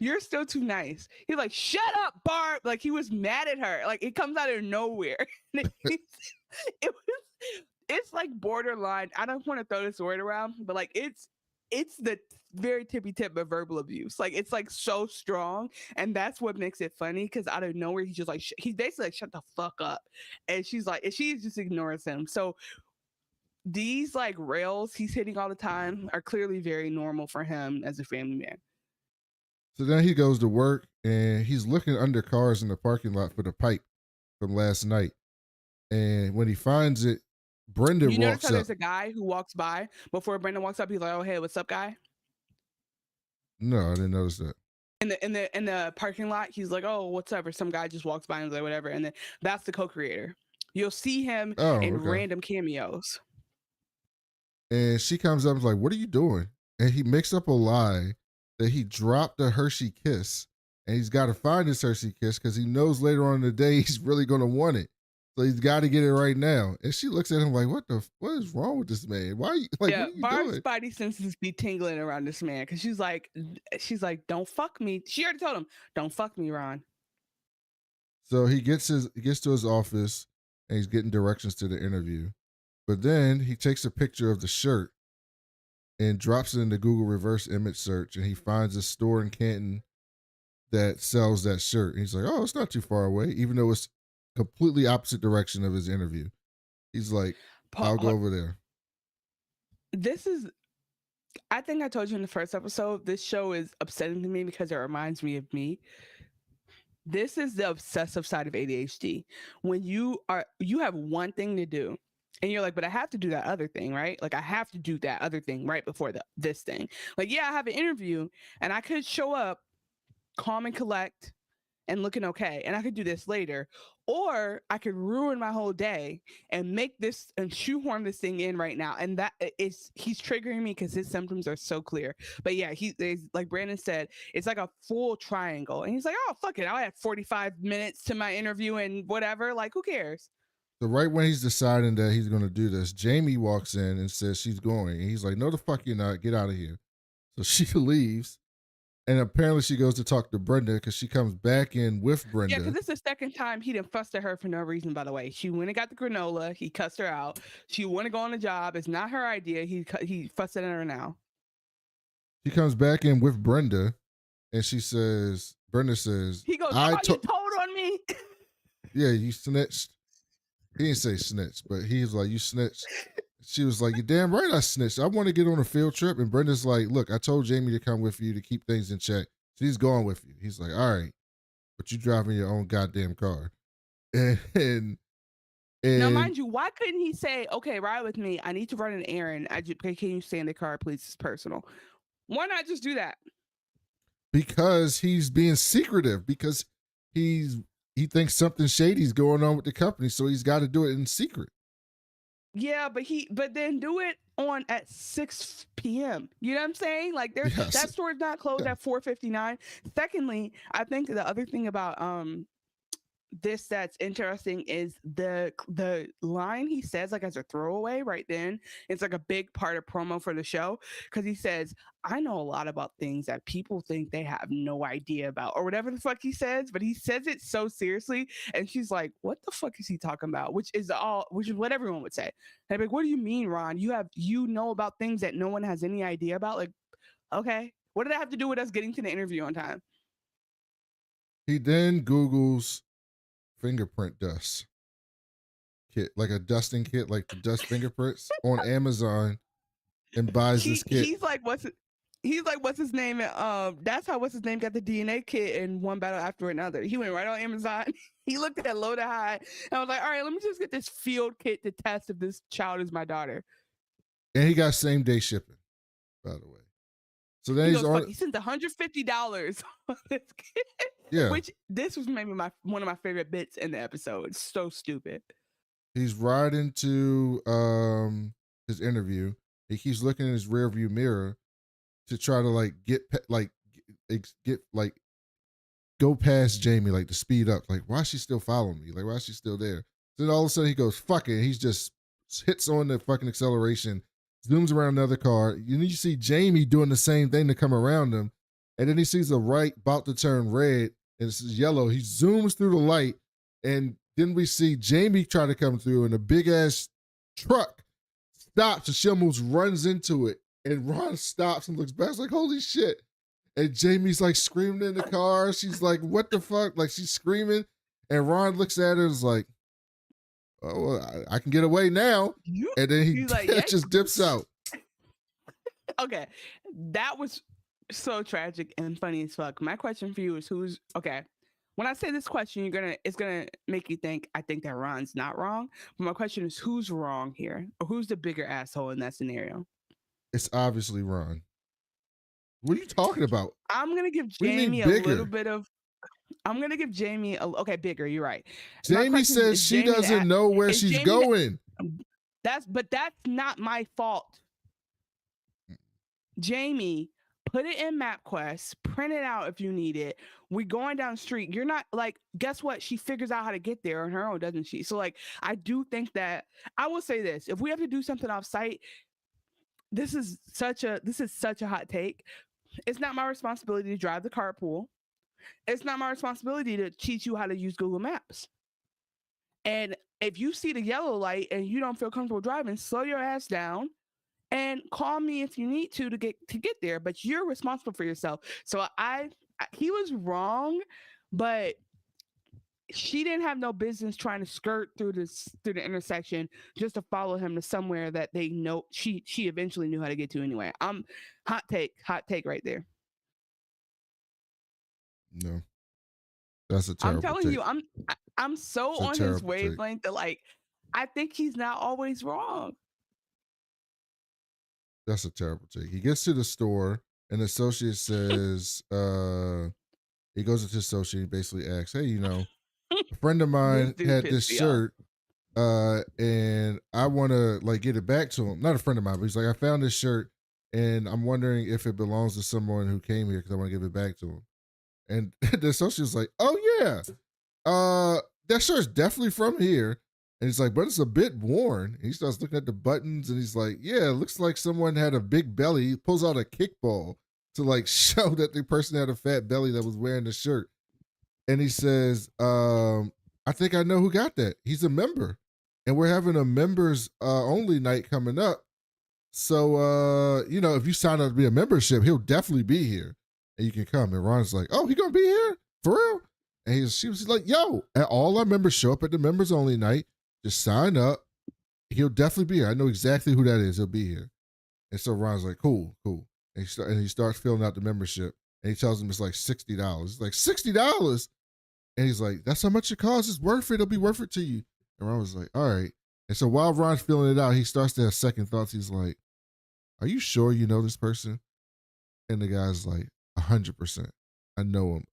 You're still too nice. He's like, shut up, Barb. Like he was mad at her. Like it comes out of nowhere. It's like borderline. I don't want to throw this word around, but like it's the very tippy tip of verbal abuse. Like it's like so strong, and that's what makes it funny because out of nowhere he's just like he's basically like shut the fuck up, and she's like, and she just ignores him. So these like rails he's hitting all the time are clearly very normal for him as a family man. So then he goes to work and he's looking under cars in the parking lot for the pipe from last night. And when he finds it, Brenda walks up. You notice how there's a guy who walks by before Brenda walks up. He's like, "Oh hey, what's up, guy?" No, I didn't notice that. In the parking lot, he's like, "Oh, what's up?" Or some guy just walks by and is like, "Whatever." And then that's the co-creator. You'll see him in random cameos. And she comes up and is like, what are you doing? And he makes up a lie that he dropped a Hershey Kiss. And he's got to find his Hershey Kiss because he knows later on in the day he's really going to want it. So he's got to get it right now. And she looks at him like, what is wrong with this man? Why are you like, what are you Barb's doing? spidey senses be tingling around this man because she's like, don't fuck me. She already told him, don't fuck me, Ron. So he gets to his office and he's getting directions to the interview. But then he takes a picture of the shirt and drops it in the Google reverse image search, and he finds a store in Canton that sells that shirt. And he's like, oh, it's not too far away, even though it's completely opposite direction of his interview. He's like, I'll go over there. I think I told you in the first episode, this show is upsetting to me because it reminds me of me. This is the obsessive side of ADHD. When you have one thing to do, and you're like, but I have to do that other thing, right? Like I have to do that other thing right before this thing. Like, yeah, I have an interview and I could show up calm and collect and looking okay. And I could do this later. Or I could ruin my whole day and make this and shoehorn this thing in right now. And he's triggering me because his symptoms are so clear. But yeah, like Brandon said, it's like a full triangle. And he's like, oh, fuck it. I'll add 45 minutes to my interview and whatever. Like, who cares? So right when he's deciding that he's going to do this, Jamie walks in and says she's going. And he's like, no, the fuck you're not. Get out of here. So she leaves. And apparently she goes to talk to Brenda because she comes back in with Brenda. Yeah, because this is the second time he done fussed at her for no reason, by the way. She went and got the granola. He cussed her out. She want to go on a job. It's not her idea. He fussed at her now. She comes back in with Brenda. And Brenda says, he goes, you told on me? Yeah, you snitched. He didn't say snitch, but he was like, you snitched. She was like, you're damn right I snitched. I want to get on a field trip. And Brenda's like, look, I told Jamie to come with you to keep things in check. She's going with you. He's like, all right, but you driving your own goddamn car. And now, mind you, why couldn't he say, okay, ride with me. I need to run an errand. Can you stay in the car, please? It's personal. Why not just do that? Because he's being secretive. Because he thinks something shady's going on with the company, so he's got to do it in secret. Yeah, but then do it at 6 p.m. You know what I'm saying? Like that store's not closed at 4:59. Secondly, I think the other thing about this that's interesting is the line he says like as a throwaway right then. It's like a big part of promo for the show because he says, I know a lot about things that people think they have no idea about, or whatever the fuck he says, but he says it so seriously, and she's like, what the fuck is he talking about? Which is what everyone would say. And I'm like, what do you mean, Ron? You know about things that no one has any idea about? Like, okay, What did that have to do with us getting to the interview on time? He then Googles fingerprint dust kit, like a dusting kit, like to dust fingerprints on Amazon, and buys this kit. He's like, what's his name? That's how what's his name got the DNA kit in One Battle After Another. He went right on Amazon. He looked at Low to High and was like, all right, let me just get this field kit to test if this child is my daughter. And he got same day shipping, by the way. So then he sent $150 on this kit. Yeah. Which this was maybe one of my favorite bits in the episode. It's so stupid. He's riding to his interview. He keeps looking in his rear view mirror to try to go past Jamie, like to speed up. Like, why is she still following me? Like, why is she still there? Then all of a sudden he goes, fuck it. He just hits on the fucking acceleration, zooms around another car. And then you see Jamie doing the same thing to come around him. And then he sees a right about to turn red and it's yellow. He zooms through the light. And then we see Jamie try to come through and a big ass truck stops and she almost runs into it. And Ron stops and looks back. It's like, holy shit. And Jamie's like screaming in the car. She's like, what the fuck? Like she's screaming. And Ron looks at her and is like, oh, I can get away now. And then he like, just dips out. Okay. That was so tragic and funny as fuck. My question for you is okay. When I say this question, it's gonna make you think I think that Ron's not wrong. But my question is who's wrong here? Or who's the bigger asshole in that scenario? It's obviously Ron. What are you talking about? I'm gonna give Jamie a little bit of. I'm gonna give Jamie bigger. You're right. Jamie says she doesn't know where she's going. That's not my fault. Jamie, put it in MapQuest, print it out if you need it. We're going down the street. You're not like, guess what? She figures out how to get there on her own, doesn't she? So like, I do think that I will say this: if we have to do something off site, this is such a hot take. It's not my responsibility to drive the carpool. It's not my responsibility to teach you how to use Google Maps. And if you see the yellow light and you don't feel comfortable driving, slow your ass down and call me if you need to get there. But you're responsible for yourself. So he was wrong, but she didn't have no business trying to skirt through the intersection just to follow him to somewhere that they know she eventually knew how to get to anyway. Hot take right there. No, that's a terrible. I'm telling take. you, I'm so on his wavelength that like I think he's not always wrong. That's a terrible take. He gets to the store and the associate says, he goes into the associate and basically asks, hey, a friend of mine had this shirt, and I want to like get it back to him. Not a friend of mine, but he's like, I found this shirt and I'm wondering if it belongs to someone who came here because I want to give it back to him. And the associate's like, oh yeah, that shirt's definitely from here. And he's like, but it's a bit worn. And he starts looking at the buttons and he's like, yeah, it looks like someone had a big belly. He pulls out a kickball to like show that the person had a fat belly that was wearing the shirt. And he says, I think I know who got that. He's a member. And we're having a members only night coming up. So, if you sign up to be a membership, he'll definitely be here. And you can come. And Ron's like, oh, he gonna be here? For real? And she was like, yo, all our members show up at the members only night. Just sign up. He'll definitely be here. I know exactly who that is. He'll be here. And so Ron's like, cool. And he starts filling out the membership. And he tells him it's like $60. He's like, $60? And he's like, that's how much it costs. It's worth it. It'll be worth it to you. And Ron was like, all right. And so while Ron's filling it out, he starts to have second thoughts. He's like, are you sure you know this person? And the guy's like, 100%. I know him.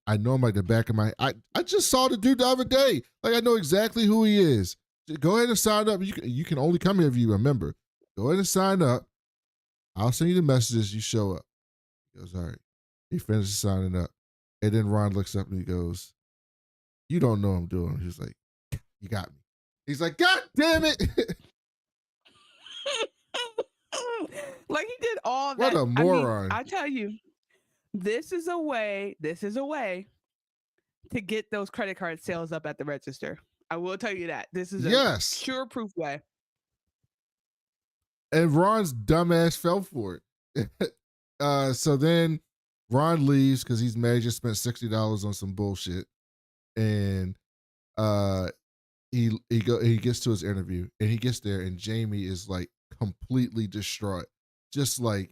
I know him like the back of my. I just saw the dude the other day. Like I know exactly who he is. Go ahead and sign up. You can only come here if you remember. Go ahead and sign up. I'll send you the messages. You show up. He goes, all right. He finishes signing up, and then Ron looks up and he goes, "You don't know I'm doing." He's like, "You got me." He's like, "God damn it!" Like he did all that. What a moron! I tell you. This is a way to get those credit card sales up at the register. I will tell you that. This is a sure proof way. And Ron's dumbass fell for it. So then Ron leaves because he's mad. He just spent $60 on some bullshit, and uh, he gets to his interview, and he gets there, and Jamie is like completely distraught, just like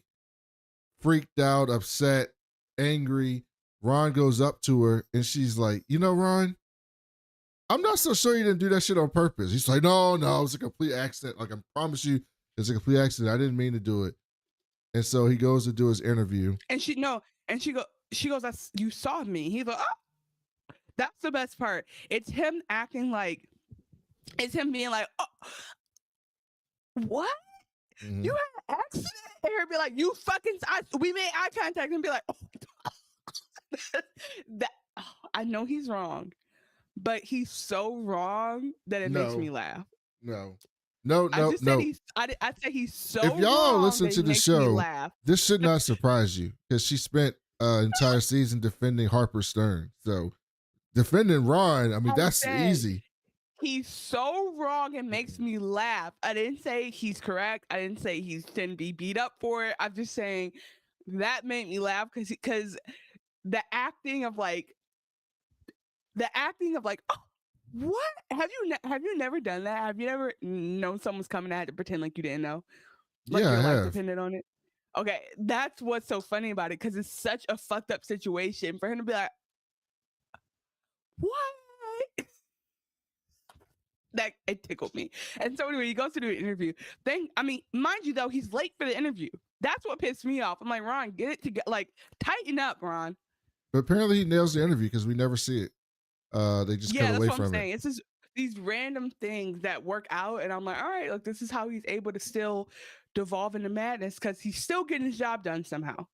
freaked out, upset, angry. Ron goes up to her, and she's like, Ron, I'm not so sure you didn't do that shit on purpose. He's like, no, it was a complete accident. Like, I promise you, it's a complete accident. I didn't mean to do it. And so he goes to do his interview. And she goes, you saw me. He's like, oh, that's the best part. It's him acting like, it's him being like, oh, what? Mhm. You had an accident? And her be like, you fucking, we made eye contact and be like, oh, I know he's wrong, but he's so wrong that it makes me laugh. No. I said he's so If y'all wrong listen that to he the makes me show, laugh. this should not surprise you because she spent an entire season defending Harper Stern. So defending Ron, I mean, that's easy. He's so wrong it makes me laugh. I didn't say he's correct. I didn't say he shouldn't be beat up for it. I'm just saying that made me laugh because the acting of like, oh, what? Have you never done that? Have you ever known someone's coming at to pretend like you didn't know? Like Yeah, your I life have. depended on it? Okay, that's what's so funny about it because it's such a fucked up situation for him to be like, what? That it tickled me. And so anyway, he goes to do an interview. Mind you though, he's late for the interview. That's what pissed me off. I'm like, Ron, get it together. Like, tighten up, Ron. But apparently he nails the interview because we never see it. They just cut away that's what from I'm saying. it. It's just these random things that work out, and I'm like, all right, look, this is how he's able to still devolve into madness because he's still getting his job done somehow.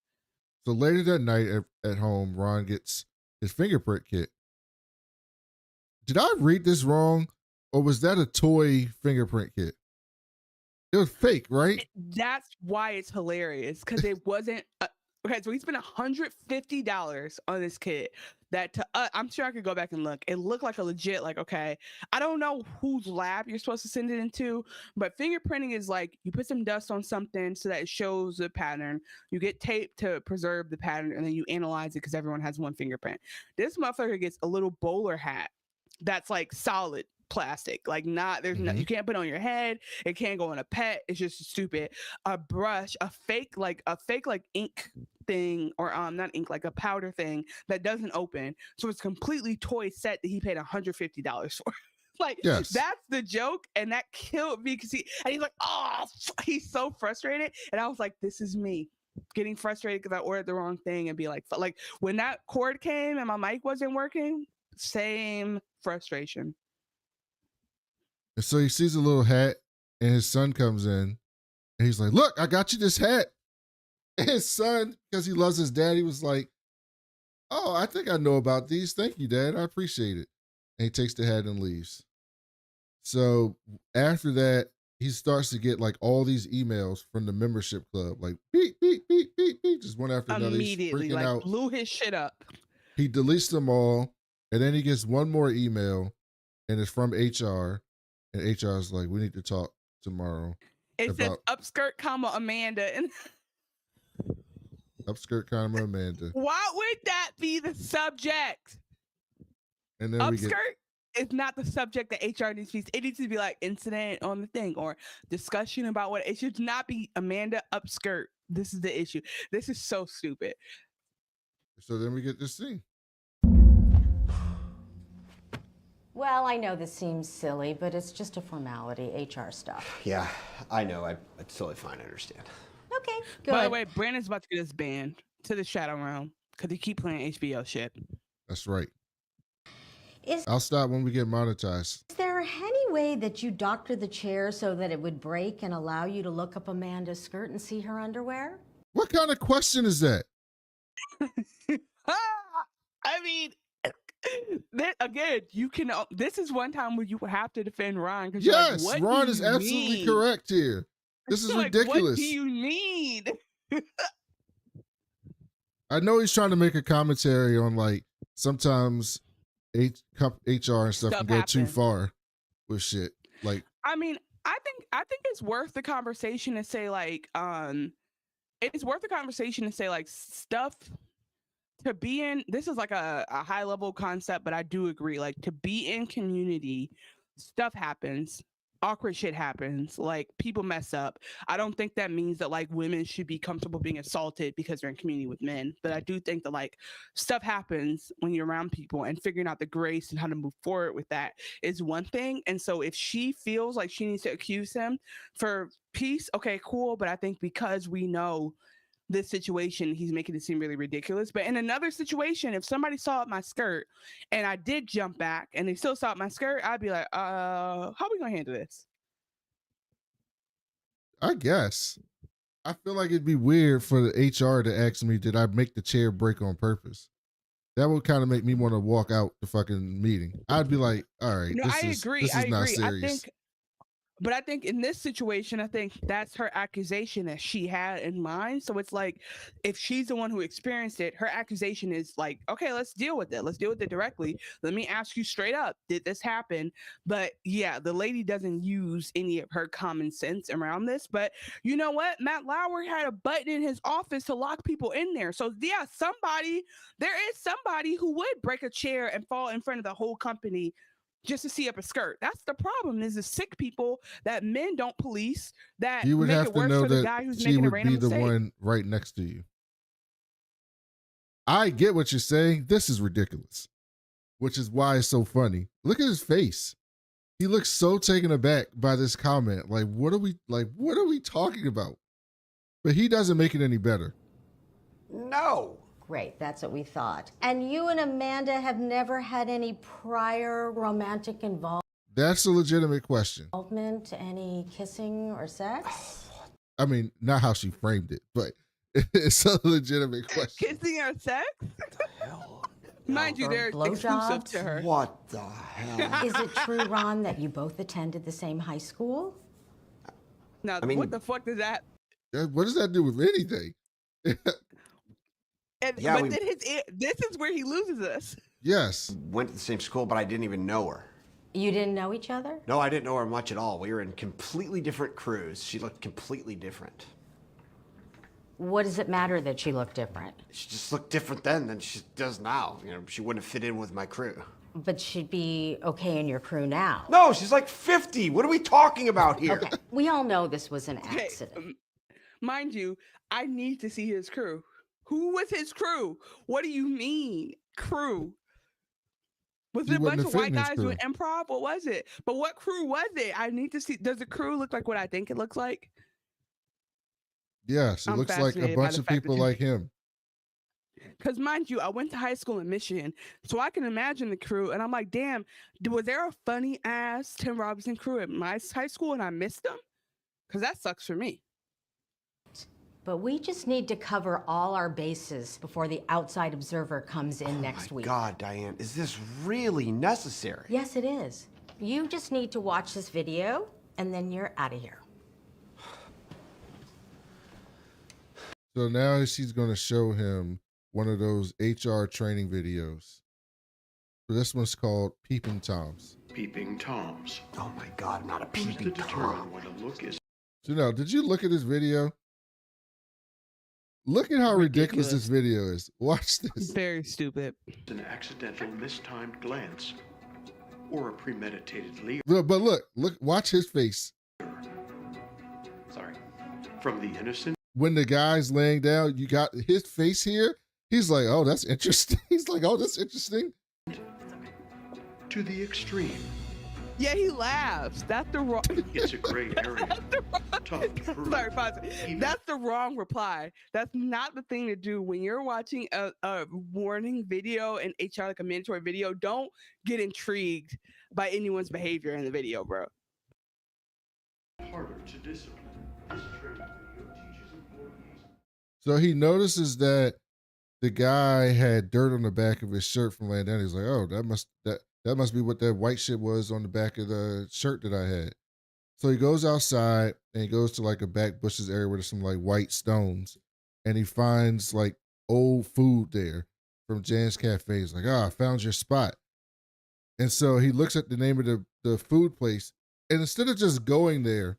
So later that night at home, Ron gets his fingerprint kit. Did I read this wrong? Or was that a toy fingerprint kit? It was fake, right? That's why it's hilarious because it wasn't. Okay, so he spent $150 on this kit that I'm sure I could go back and look. It looked like a legit, like, okay, I don't know whose lab you're supposed to send it into, but fingerprinting is like you put some dust on something so that it shows the pattern. You get tape to preserve the pattern, and then you analyze it because everyone has one fingerprint. This motherfucker gets a little bowler hat that's like solid plastic, like you can't put it on your head, it can't go on a pet, it's just stupid. A brush, a fake like ink thing, or not ink, like a powder thing that doesn't open, so it's completely toy set that he paid $150 for. Like, yes. That's the joke, and that killed me because he's like, oh, he's so frustrated, and I was like, this is me getting frustrated because I ordered the wrong thing, and be like when that cord came and my mic wasn't working, same frustration. And so he sees a little hat, and his son comes in, and he's like, look, I got you this hat. And his son, because he loves his dad, he was like, oh, I think I know about these. Thank you, Dad. I appreciate it. And he takes the hat and leaves. So after that, he starts to get like all these emails from the membership club, like beep, beep, beep, beep, beep, just one after another. Immediately, He's freaking out. blew his shit up. He deletes them all, and then he gets one more email, and it's from HR. And HR is like, we need to talk tomorrow. It says upskirt, Amanda. And upskirt, Amanda. Why would that be the subject? And then upskirt is not the subject that HR needs to be. It needs to be like incident on the thing or discussion about what. It should not be Amanda upskirt. This is the issue. This is so stupid. So then we get this scene. Well, I know this seems silly, but it's just a formality, HR stuff. Yeah, I know. It's totally fine. I understand. Okay, good. By the way, Brandon's about to get us banned to the Shadow Realm because he keep playing HBO shit. That's right. I'll stop when we get monetized. Is there any way that you doctor the chair so that it would break and allow you to look up Amanda's skirt and see her underwear? What kind of question is that? I mean, again, you can. This is one time where you have to defend Ron. Yes, like, Ron is absolutely correct here. This is like, ridiculous. What do you need? I know he's trying to make a commentary on like sometimes HR and stuff can go too far with shit. Like, I mean, I think it's worth the conversation to say like, it's worth a conversation to say like stuff to be in. This is like a high level concept, but I do agree. Like to be in community, stuff happens. Awkward shit happens. Like people mess up. I don't think that means that like women should be comfortable being assaulted because they're in community with men. But I do think that like stuff happens when you're around people, and figuring out the grace and how to move forward with that is one thing. And so if she feels like she needs to accuse him for peace, okay, cool. But I think because we know this situation, he's making it seem really ridiculous. But in another situation, if somebody saw my skirt and I did jump back and they still saw my skirt, I'd be like, how are we gonna handle this? I guess. I feel like it'd be weird for the HR to ask me, did I make the chair break on purpose? That would kind of make me want to walk out the fucking meeting. I'd be like, all right, No, this I is agree. this I is not agree. serious. But I think in this situation, I think that's her accusation that she had in mind. So it's like, if she's the one who experienced it, her accusation is like, okay, let's deal with it. Let's deal with it directly. Let me ask you straight up, did this happen? But yeah, the lady doesn't use any of her common sense around this. But you know what? Matt Lauer had a button in his office to lock people in there. So yeah, there is somebody who would break a chair and fall in front of the whole company just to see up a skirt. That's the problem, is the sick people that men don't police that You would make have it to worse know for the that guy who's she making a would random be the mistake. one right next to you. I get what you're saying. This is ridiculous, which is why it's so funny. Look at his face. He looks so taken aback by this comment. Like, what are we talking about? But he doesn't make it any better. No. Great, that's what we thought. And you and Amanda have never had any prior romantic That's a legitimate question. involvement, any kissing or sex? I mean, not how she framed it, but it's a legitimate question. Kissing or sex? Hell. Mind you, Or they're exclusive blowjobs? to her. What the hell? Is it true, Ron, that you both attended the same high school? Now, I mean- what the fuck does that? What does that do with anything? And, Yeah, but then this is where he loses us. Yes. Went to the same school, but I didn't even know her. You didn't know each other? No, I didn't know her much at all. We were in completely different crews. She looked completely different. What does it matter that she looked different? She just looked different then than she does now. You know, she wouldn't have fit in with my crew. But she'd be okay in your crew now. No, she's like 50. What are we talking about here? Okay, we all know this was an Okay, accident. mind you, I need to see his crew. Who was his crew? What do you mean, crew? Was He it a bunch wouldn't of have fit white in his guys crew. doing improv? What was it? But what crew was it? I need to see. Does the crew look like what I think it looks like? Yes, it I'm looks like a fascinated by bunch the of fact that people you- like him. Because mind you, I went to high school in Michigan, so I can imagine the crew. And I'm like, damn, was there a funny ass Tim Robinson crew at my high school and I missed them? Because that sucks for me. But we just need to cover all our bases before the outside observer comes in next My week. God, Diane, is this really necessary? Yes, it is. You just need to watch this video, and then you're out of here. So now she's going to show him one of those HR training videos. So this one's called Peeping Toms. Peeping Toms. Oh my God, I'm not a Who's to peeping determine Tom. when a look is So now, did you look at this video? Look at how ridiculous this video is. Watch this. Very stupid. an accidental, mistimed glance or a premeditated leer. But look, watch his face. Sorry. From the innocent When the guy's laying down, you got his face here. He's like, oh, that's interesting. He's like, oh, that's interesting. to the extreme. Yeah, he laughs. That's the wrong. It's a gray area. Tough to prove. Sorry, pause. Even- That's the wrong reply. That's not the thing to do when you're watching a warning video in HR, like a mandatory video. Don't get intrigued by anyone's behavior in the video, bro. Harder to discipline. This training video teaches employees. So he notices that the guy had dirt on the back of his shirt from laying down. He's like, oh, that must be what that white shit was on the back of the shirt that I had. So he goes outside and he goes to like a back bushes area where there's some like white stones, and he finds like old food there from Jan's Cafe. He's like, I found your spot. And so he looks at the name of the food place, and instead of just going there,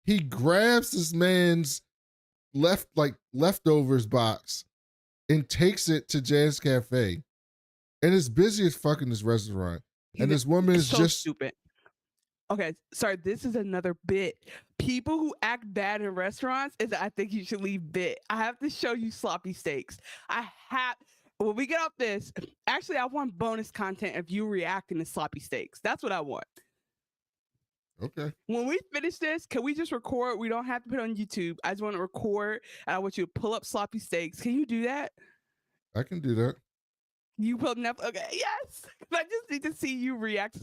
he grabs this man's leftovers box and takes it to Jan's Cafe. And it's busy as fuck in this restaurant. And this woman is so just stupid. Okay, sorry, this is another bit. People who act bad in restaurants is I think you should leave bit. I have to show you sloppy steaks. When we get off this, actually I want bonus content of you reacting to sloppy steaks. That's what I want. okay. When we finish this, can we just record? We don't have to put it on YouTube. I just want to record and I want you to pull up sloppy steaks. Can you do that? I can do that. You pull up, okay, yes. I just need to see you react.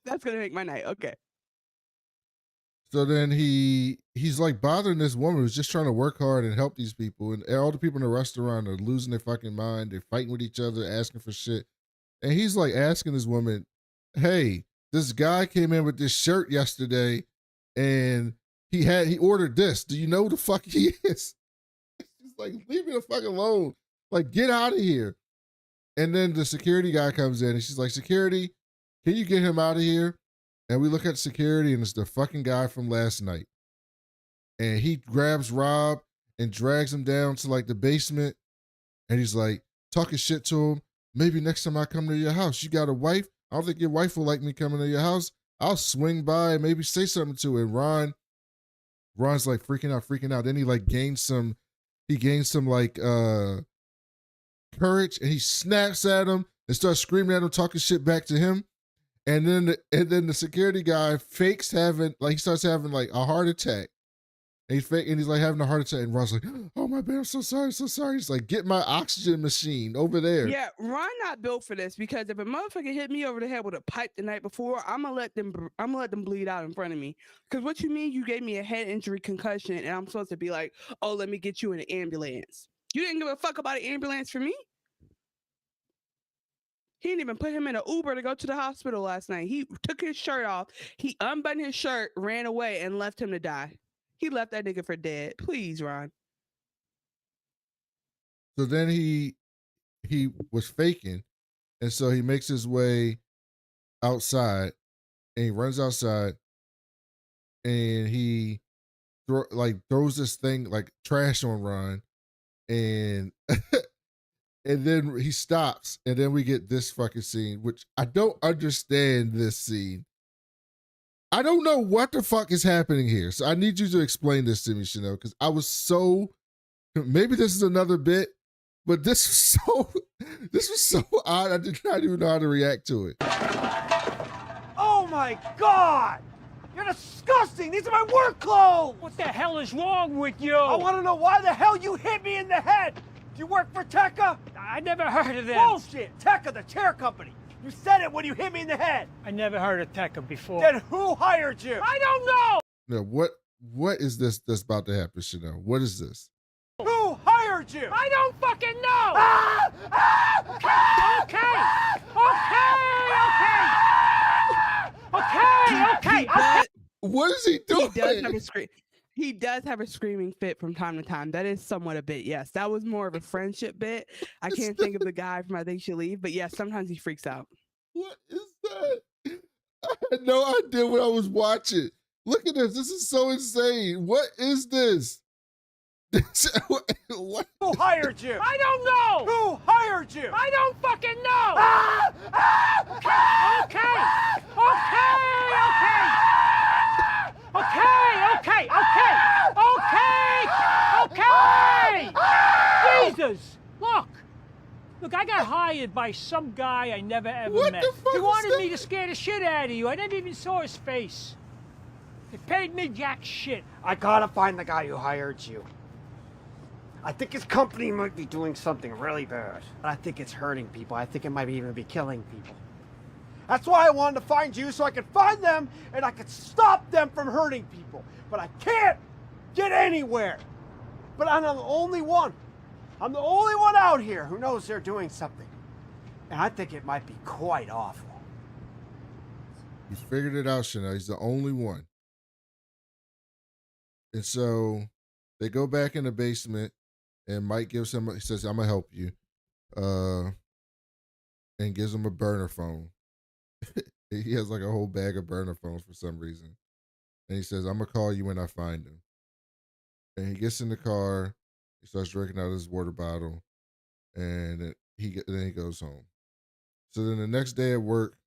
That's gonna make my night. Okay. So then he's like bothering this woman who's just trying to work hard and help these people. And all the people in the restaurant are losing their fucking mind. They're fighting with each other, asking for shit. And he's like asking this woman, hey, this guy came in with this shirt yesterday and he ordered this. Do you know who the fuck he is? She's like, leave me the fuck alone. Like, get out of here. And then the security guy comes in and she's like, security, can you get him out of here? And we look at security and it's the fucking guy from last night. And he grabs Rob and drags him down to like the basement. And he's like talking shit to him. Maybe next time I come to your house, you got a wife? I don't think your wife will like me coming to your house. I'll swing by and maybe say something to her. And Ron's like freaking out. Then he like gains some like courage and he snaps at him and starts screaming at him, talking shit back to him. And then the security guy fakes having, like, he starts having like a heart attack. And he's like having a heart attack. And Ron's like, oh my bad, I'm so sorry. He's like, get my oxygen machine over there. Yeah, Ron not built for this because if a motherfucker hit me over the head with a pipe the night before, I'm gonna let them bleed out in front of me. Because what you mean you gave me a head injury concussion and I'm supposed to be like, oh, let me get you in an ambulance. You didn't give a fuck about an ambulance for me? He didn't even put him in an Uber to go to the hospital last night. He took his shirt off. He unbuttoned his shirt, ran away, and left him to die. He left that nigga for dead. Please, Ron. So then he was faking. And so he makes his way outside and he runs outside and he throws this thing like trash on Ron. And and then he stops, and then we get this fucking scene, which I don't understand this scene. I don't know what the fuck is happening here. So I need you to explain this to me, Chanel, because I was so, maybe this is another bit, but this was so odd. I did not even know how to react to it. Oh my God! You're disgusting! These are my work clothes! What the hell is wrong with you? I want to know why the hell you hit me in the head! Do you work for Tecca? I never heard of them. Bullshit! Tecca, the chair company! You said it when you hit me in the head! I never heard of Tecca before. Then who hired you? I don't know! Now, what is this that's about to happen, Chanel? What is this? Who hired you? I don't fucking know! Okay. What is he doing? He does have a screaming fit from time to time. That is somewhat a bit, yes. That was more of a friendship bit. I can't think of the guy from I Think She'll Leave, but yes, sometimes he freaks out. What is that? I had no idea what I was watching. Look at this. This is so insane. What is this? What? Who hired you? I don't know! Who hired you? I don't fucking know! Okay! Jesus! Look, I got hired by some guy I never ever What met. the fuck He is wanted that? me to scare the shit out of you. I never even saw his face. They paid me jack shit. I gotta find the guy who hired you. I think his company might be doing something really bad. And I think it's hurting people. I think it might even be killing people. That's why I wanted to find you, so I could find them and I could stop them from hurting people. But I can't get anywhere. But I'm the only one. I'm the only one out here who knows they're doing something. And I think it might be quite awful. He's figured it out, Chanel. He's the only one. And so they go back in the basement and Mike gives him, he says, I'm going to help you. And gives him a burner phone. He has like a whole bag of burner phones for some reason. And he says, I'm going to call you when I find him. And he gets in the car. He starts drinking out of his water bottle, and then he goes home. So then the next day at work,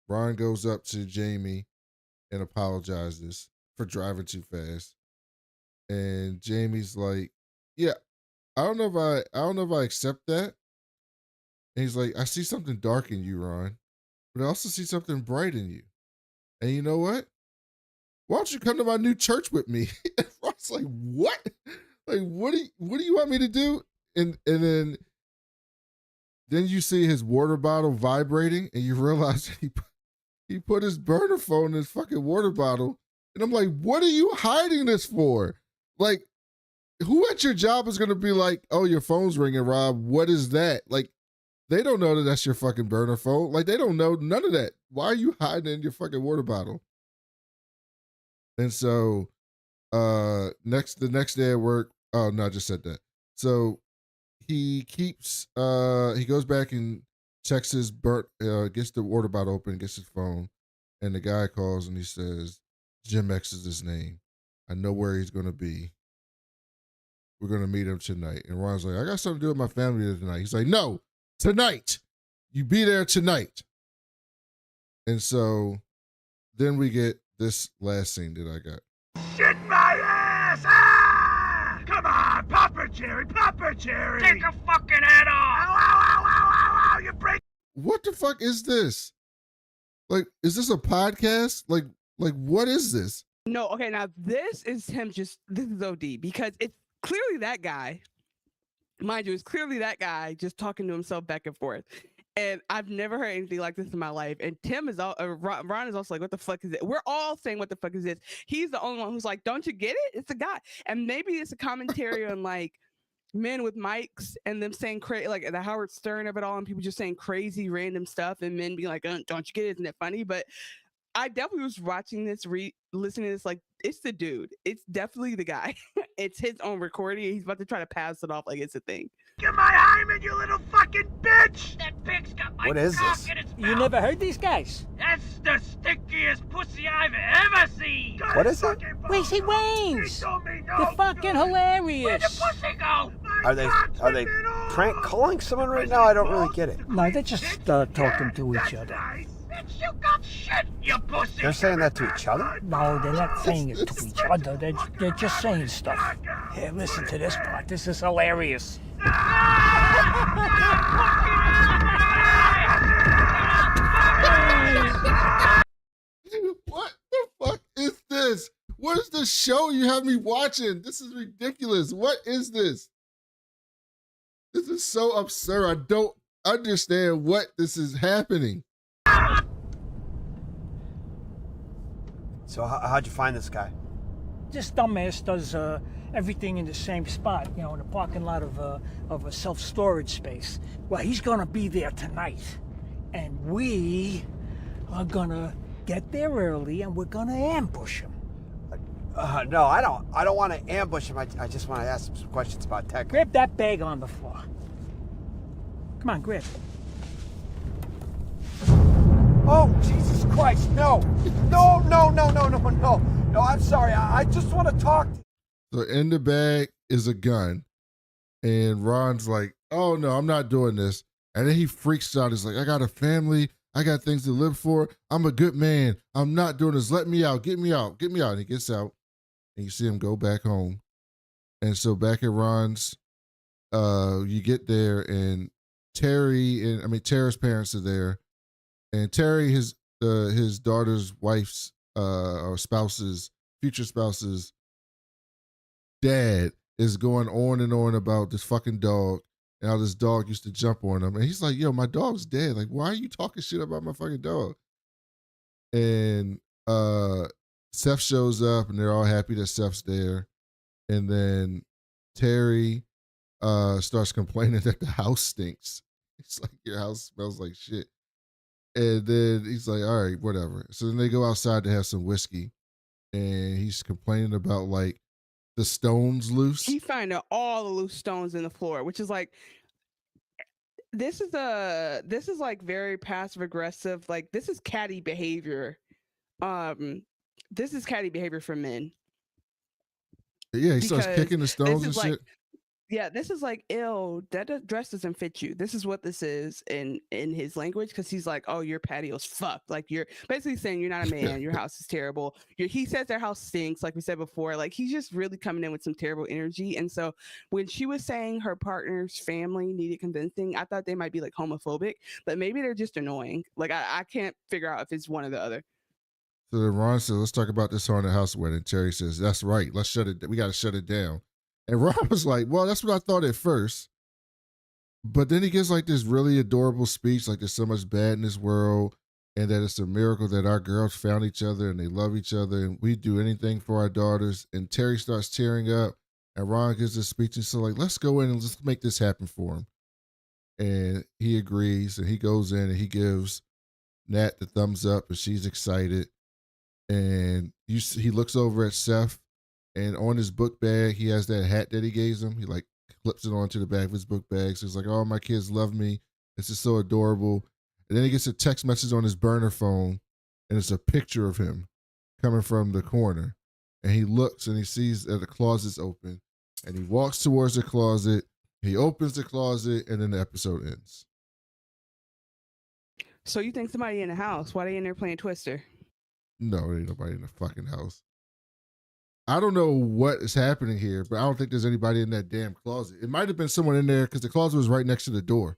Ron goes up to Jamie and apologizes for driving too fast. And Jamie's like, "Yeah, I don't know if I accept that." And he's like, "I see something dark in you, Ron, but I also see something bright in you. And you know what? Why don't you come to my new church with me?" And Ron's like, "What? Like, what do you want me to do?" And then you see his water bottle vibrating, and you realize he put his burner phone in his fucking water bottle. And I'm like, "What are you hiding this for? Like, who at your job is gonna be like, oh, your phone's ringing, Rob? What is that?" Like, they don't know that that's your fucking burner phone. Like, they don't know none of that. Why are you hiding it in your fucking water bottle? And so the next day at work, oh no, I just said that. So he goes back and checks his gets the water bottle open, gets his phone, and the guy calls and he says, "Jim X is his name. I know where he's gonna be. We're gonna meet him tonight." And Ron's like, "I got something to do with my family tonight." He's like, "No, tonight. You be there tonight." And so then we get this last scene that I got. Shit my ass! Ah! Come on, pop her, Jerry, pop her, Jerry! Take her fucking head off! Ow, ow, ow, ow, ow, ow, you break... What the fuck is this? Like, is this a podcast? Like what is this? No, okay, now this is OD because it's clearly that guy. Mind you, it's clearly that guy just talking to himself back and forth. And I've never heard anything like this in my life. And Ron is also like, "What the fuck is it?" We're all saying, "What the fuck is this?" He's the only one who's like, "Don't you get it? It's a guy." And maybe it's a commentary on like men with mics and them saying crazy, like the Howard Stern of it all, and people just saying crazy random stuff, and men being like, "Don't you get it? Isn't it funny?" But I definitely was watching this, listening to this, like, it's the dude. It's definitely the guy. It's his own recording. He's about to try to pass it off like it's a thing. Get my hymen, you little fucking bitch! That pig's got my What is cock this? in its You mouth. never heard these guys? That's the stinkiest pussy I've ever seen! What is it? Racy Waynes! They're fucking Where'd the hilarious! pussy go? Are they prank calling someone right now? I don't really get it. No, they're just talking to each other. Nice. Bitch, you got shit, you pussy! They're saying that to each other? No, they're not saying it to each other. They're just saying stuff. Here, listen to this part. This is hilarious. What the fuck is this? What is this show you have me watching? This is ridiculous. What is this? This is so absurd. I don't understand what this is happening. So how'd you find this guy? This dumbass does everything in the same spot, in the parking lot of a self-storage space. Well, he's gonna be there tonight, and we are gonna get there early, and we're gonna ambush him. No, I don't want to ambush him. I just want to ask him some questions about Tecca. Grab that bag on the floor. Come on, grab it. Oh, Jesus Christ, no. No, I'm sorry. I just want to talk. So in the bag is a gun. And Ron's like, "Oh, no, I'm not doing this." And then he freaks out. He's like, "I got a family. I got things to live for. I'm a good man. I'm not doing this. Let me out. Get me out. Get me out." And he gets out. And you see him go back home. And so back at Ron's, you get there and Tara's parents are there. And Terry, his daughter's wife's or spouse's, future spouse's dad is going on and on about this fucking dog and how this dog used to jump on him. And he's like, "Yo, my dog's dead. Like, why are you talking shit about my fucking dog?" And Seth shows up and they're all happy that Seth's there. And then Terry starts complaining that the house stinks. It's like, "Your house smells like shit." And then he's like, "All right, whatever." So then they go outside to have some whiskey. And he's complaining about like the stones loose. He finding all the loose stones in the floor, which is like, this is like very passive aggressive. Like, this is catty behavior. This is catty behavior for men. Yeah, he starts because kicking the stones this and is like shit. yeah, this is like ill. Dress doesn't fit you. This is what this is in his language because he's like, oh, your patio's fucked. Like you're basically saying you're not a man. Your house is terrible. He says their house stinks. Like we said before, like he's just really coming in with some terrible energy. And so when she was saying her partner's family needed convincing, I thought they might be like homophobic, but maybe they're just annoying. Like I can't figure out if it's one or the other. So then Ron says, let's talk about this haunted house wedding. Terry says, that's right. Let's shut it. We got to shut it down. And Ron was like, well, that's what I thought at first. But then he gives like this really adorable speech, like there's so much bad in this world and that it's a miracle that our girls found each other and they love each other and we do anything for our daughters. And Terry starts tearing up and Ron gives this speech and so like, let's go in and let's make this happen for him. And he agrees and he goes in and he gives Nat the thumbs up and she's excited. And he looks over at Seth and on his book bag, he has that hat that he gave him. He like clips it onto the back of his book bag. So he's like, oh, my kids love me. This is so adorable. And then he gets a text message on his burner phone and it's a picture of him coming from the corner. And he looks and he sees that the closet's open and he walks towards the closet. He opens the closet and then the episode ends. So you think somebody in the house? Why they in there playing Twister? No, there ain't nobody in the fucking house. I don't know what is happening here, but I don't think there's anybody in that damn closet. It might have been someone in there because the closet was right next to the door.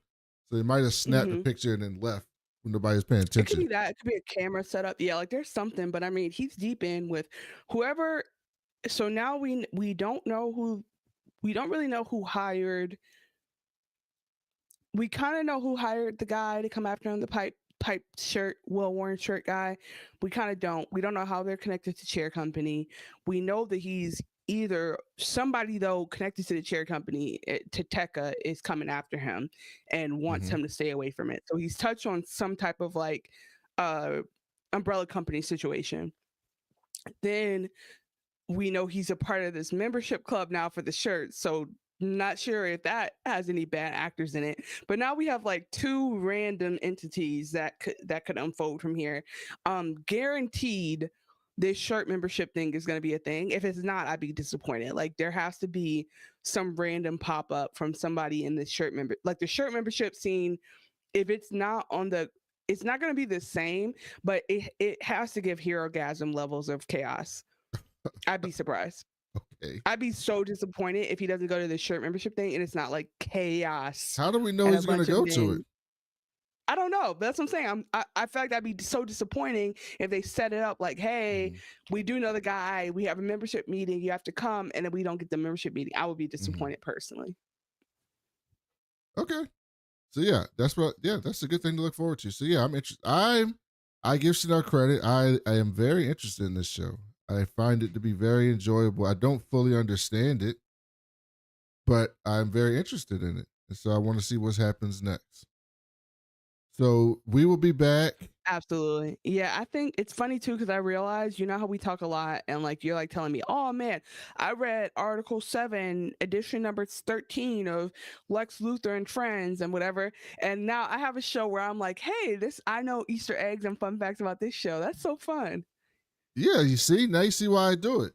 So they might have snapped the picture and then left when nobody was paying attention. It could be that. It could be a camera setup. Yeah, like there's something, but I mean, he's deep in with whoever. So now we don't know who, we don't really know who hired. We kind of know who hired the guy to come after him, the pipe shirt, well-worn shirt guy. We kind of don't. We don't know how they're connected to Chair Company. We know that he's either somebody though connected to the Chair Company, to Tecca, is coming after him and wants him to stay away from it. So he's touched on some type of like umbrella company situation. Then we know he's a part of this membership club now for the shirt. So not sure if that has any bad actors in it, but now we have like two random entities that could unfold from here. Guaranteed this shirt membership thing is going to be a thing. If it's not, I'd be disappointed. Like there has to be some random pop up from somebody in the shirt like the shirt membership scene. If it's not on the, it's not going to be the same, but it has to give hero-gasm levels of chaos. I'd be surprised. Okay. I'd be so disappointed if he doesn't go to the shirt membership thing and it's not like chaos. How do we know he's going to go to it? I don't know. But that's what I'm saying. I feel like that'd be so disappointing if they set it up like, hey, we do know the guy. We have a membership meeting. You have to come. And then we don't get the membership meeting. I would be disappointed personally. Okay. So yeah, that's a good thing to look forward to. So yeah, I'm interested. I give Chanel credit. I am very interested in this show. I find it to be very enjoyable. I don't fully understand it, but I'm very interested in it. And so I want to see what happens next. So we will be back. Absolutely. Yeah, I think it's funny too, because I realize, you know how we talk a lot and like you're like telling me, oh man, I read Article 7, edition number 13 of Lex Luthor and Friends and whatever. And now I have a show where I'm like, hey, I know Easter eggs and fun facts about this show. That's so fun. Yeah, you see? Now you see why I do it.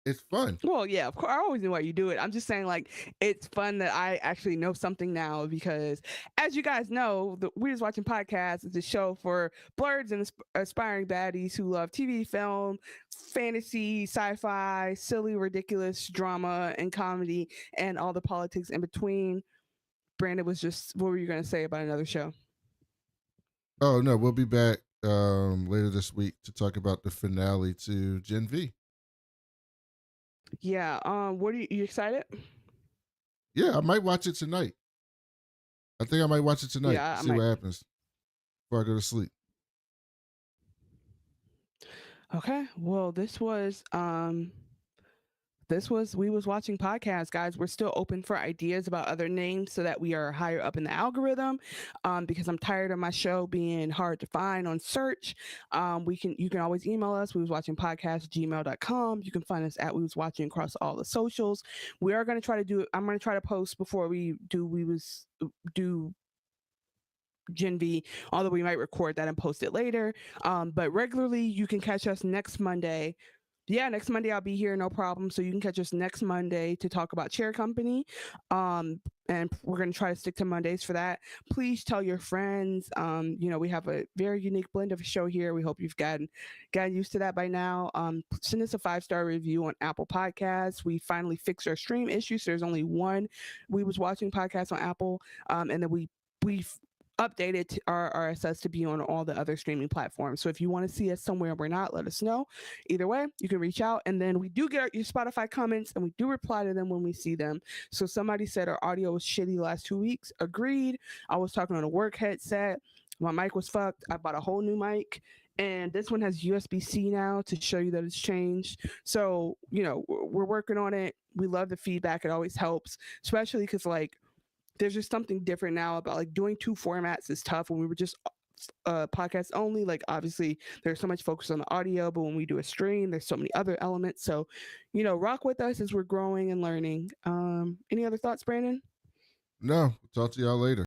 It's fun. Well, yeah, of course. I always knew why you do it. I'm just saying, like, it's fun that I actually know something now because, as you guys know, the We're Just Watching Podcast is a show for blurs and aspiring baddies who love TV, film, fantasy, sci-fi, silly, ridiculous drama, and comedy, and all the politics in between. Brandon was just, what were you going to say about another show? Oh, no, we'll be back later this week to talk about the finale to Gen V. Yeah. What are you excited? Yeah, I might watch it tonight. I think I might watch it tonight. Yeah, see what happens before I go to sleep. Okay. Well, this was We Was Watching Podcast, guys. We're still open for ideas about other names so that we are higher up in the algorithm, because I'm tired of my show being hard to find on search. You can always email us, wewaswatchingpodcast@gmail.com. You can find us at We Was Watching across all the socials. We are going to try to I'm going to try to post before we do Gen V, although we might record that and post it later. But regularly, you can catch us next Monday Yeah, next Monday I'll be here, no problem. So you can catch us next Monday to talk about Chair Company. And we're going to try to stick to Mondays for that. Please tell your friends. We have a very unique blend of a show here. We hope you've gotten used to that by now. Send us a 5-star review on Apple Podcasts. We finally fixed our stream issues. So there's only one We Was Watching podcast on Apple. And then we've updated our RSS to be on all the other streaming platforms. So if you want to see us somewhere we're not, let us know. Either way, you can reach out, and then we do get your Spotify comments and we do reply to them when we see them. So somebody said our audio was shitty the last 2 weeks. Agreed. I was talking on a work headset. My mic was fucked. I bought a whole new mic, and this one has USB-C now to show you that it's changed. So, we're working on it. We love the feedback. It always helps, especially because there's just something different now about doing 2 formats is tough. When we were just podcast only, obviously there's so much focus on the audio, but when we do a stream, there's so many other elements. So, rock with us as we're growing and learning. Any other thoughts, Brandon? No, talk to y'all later.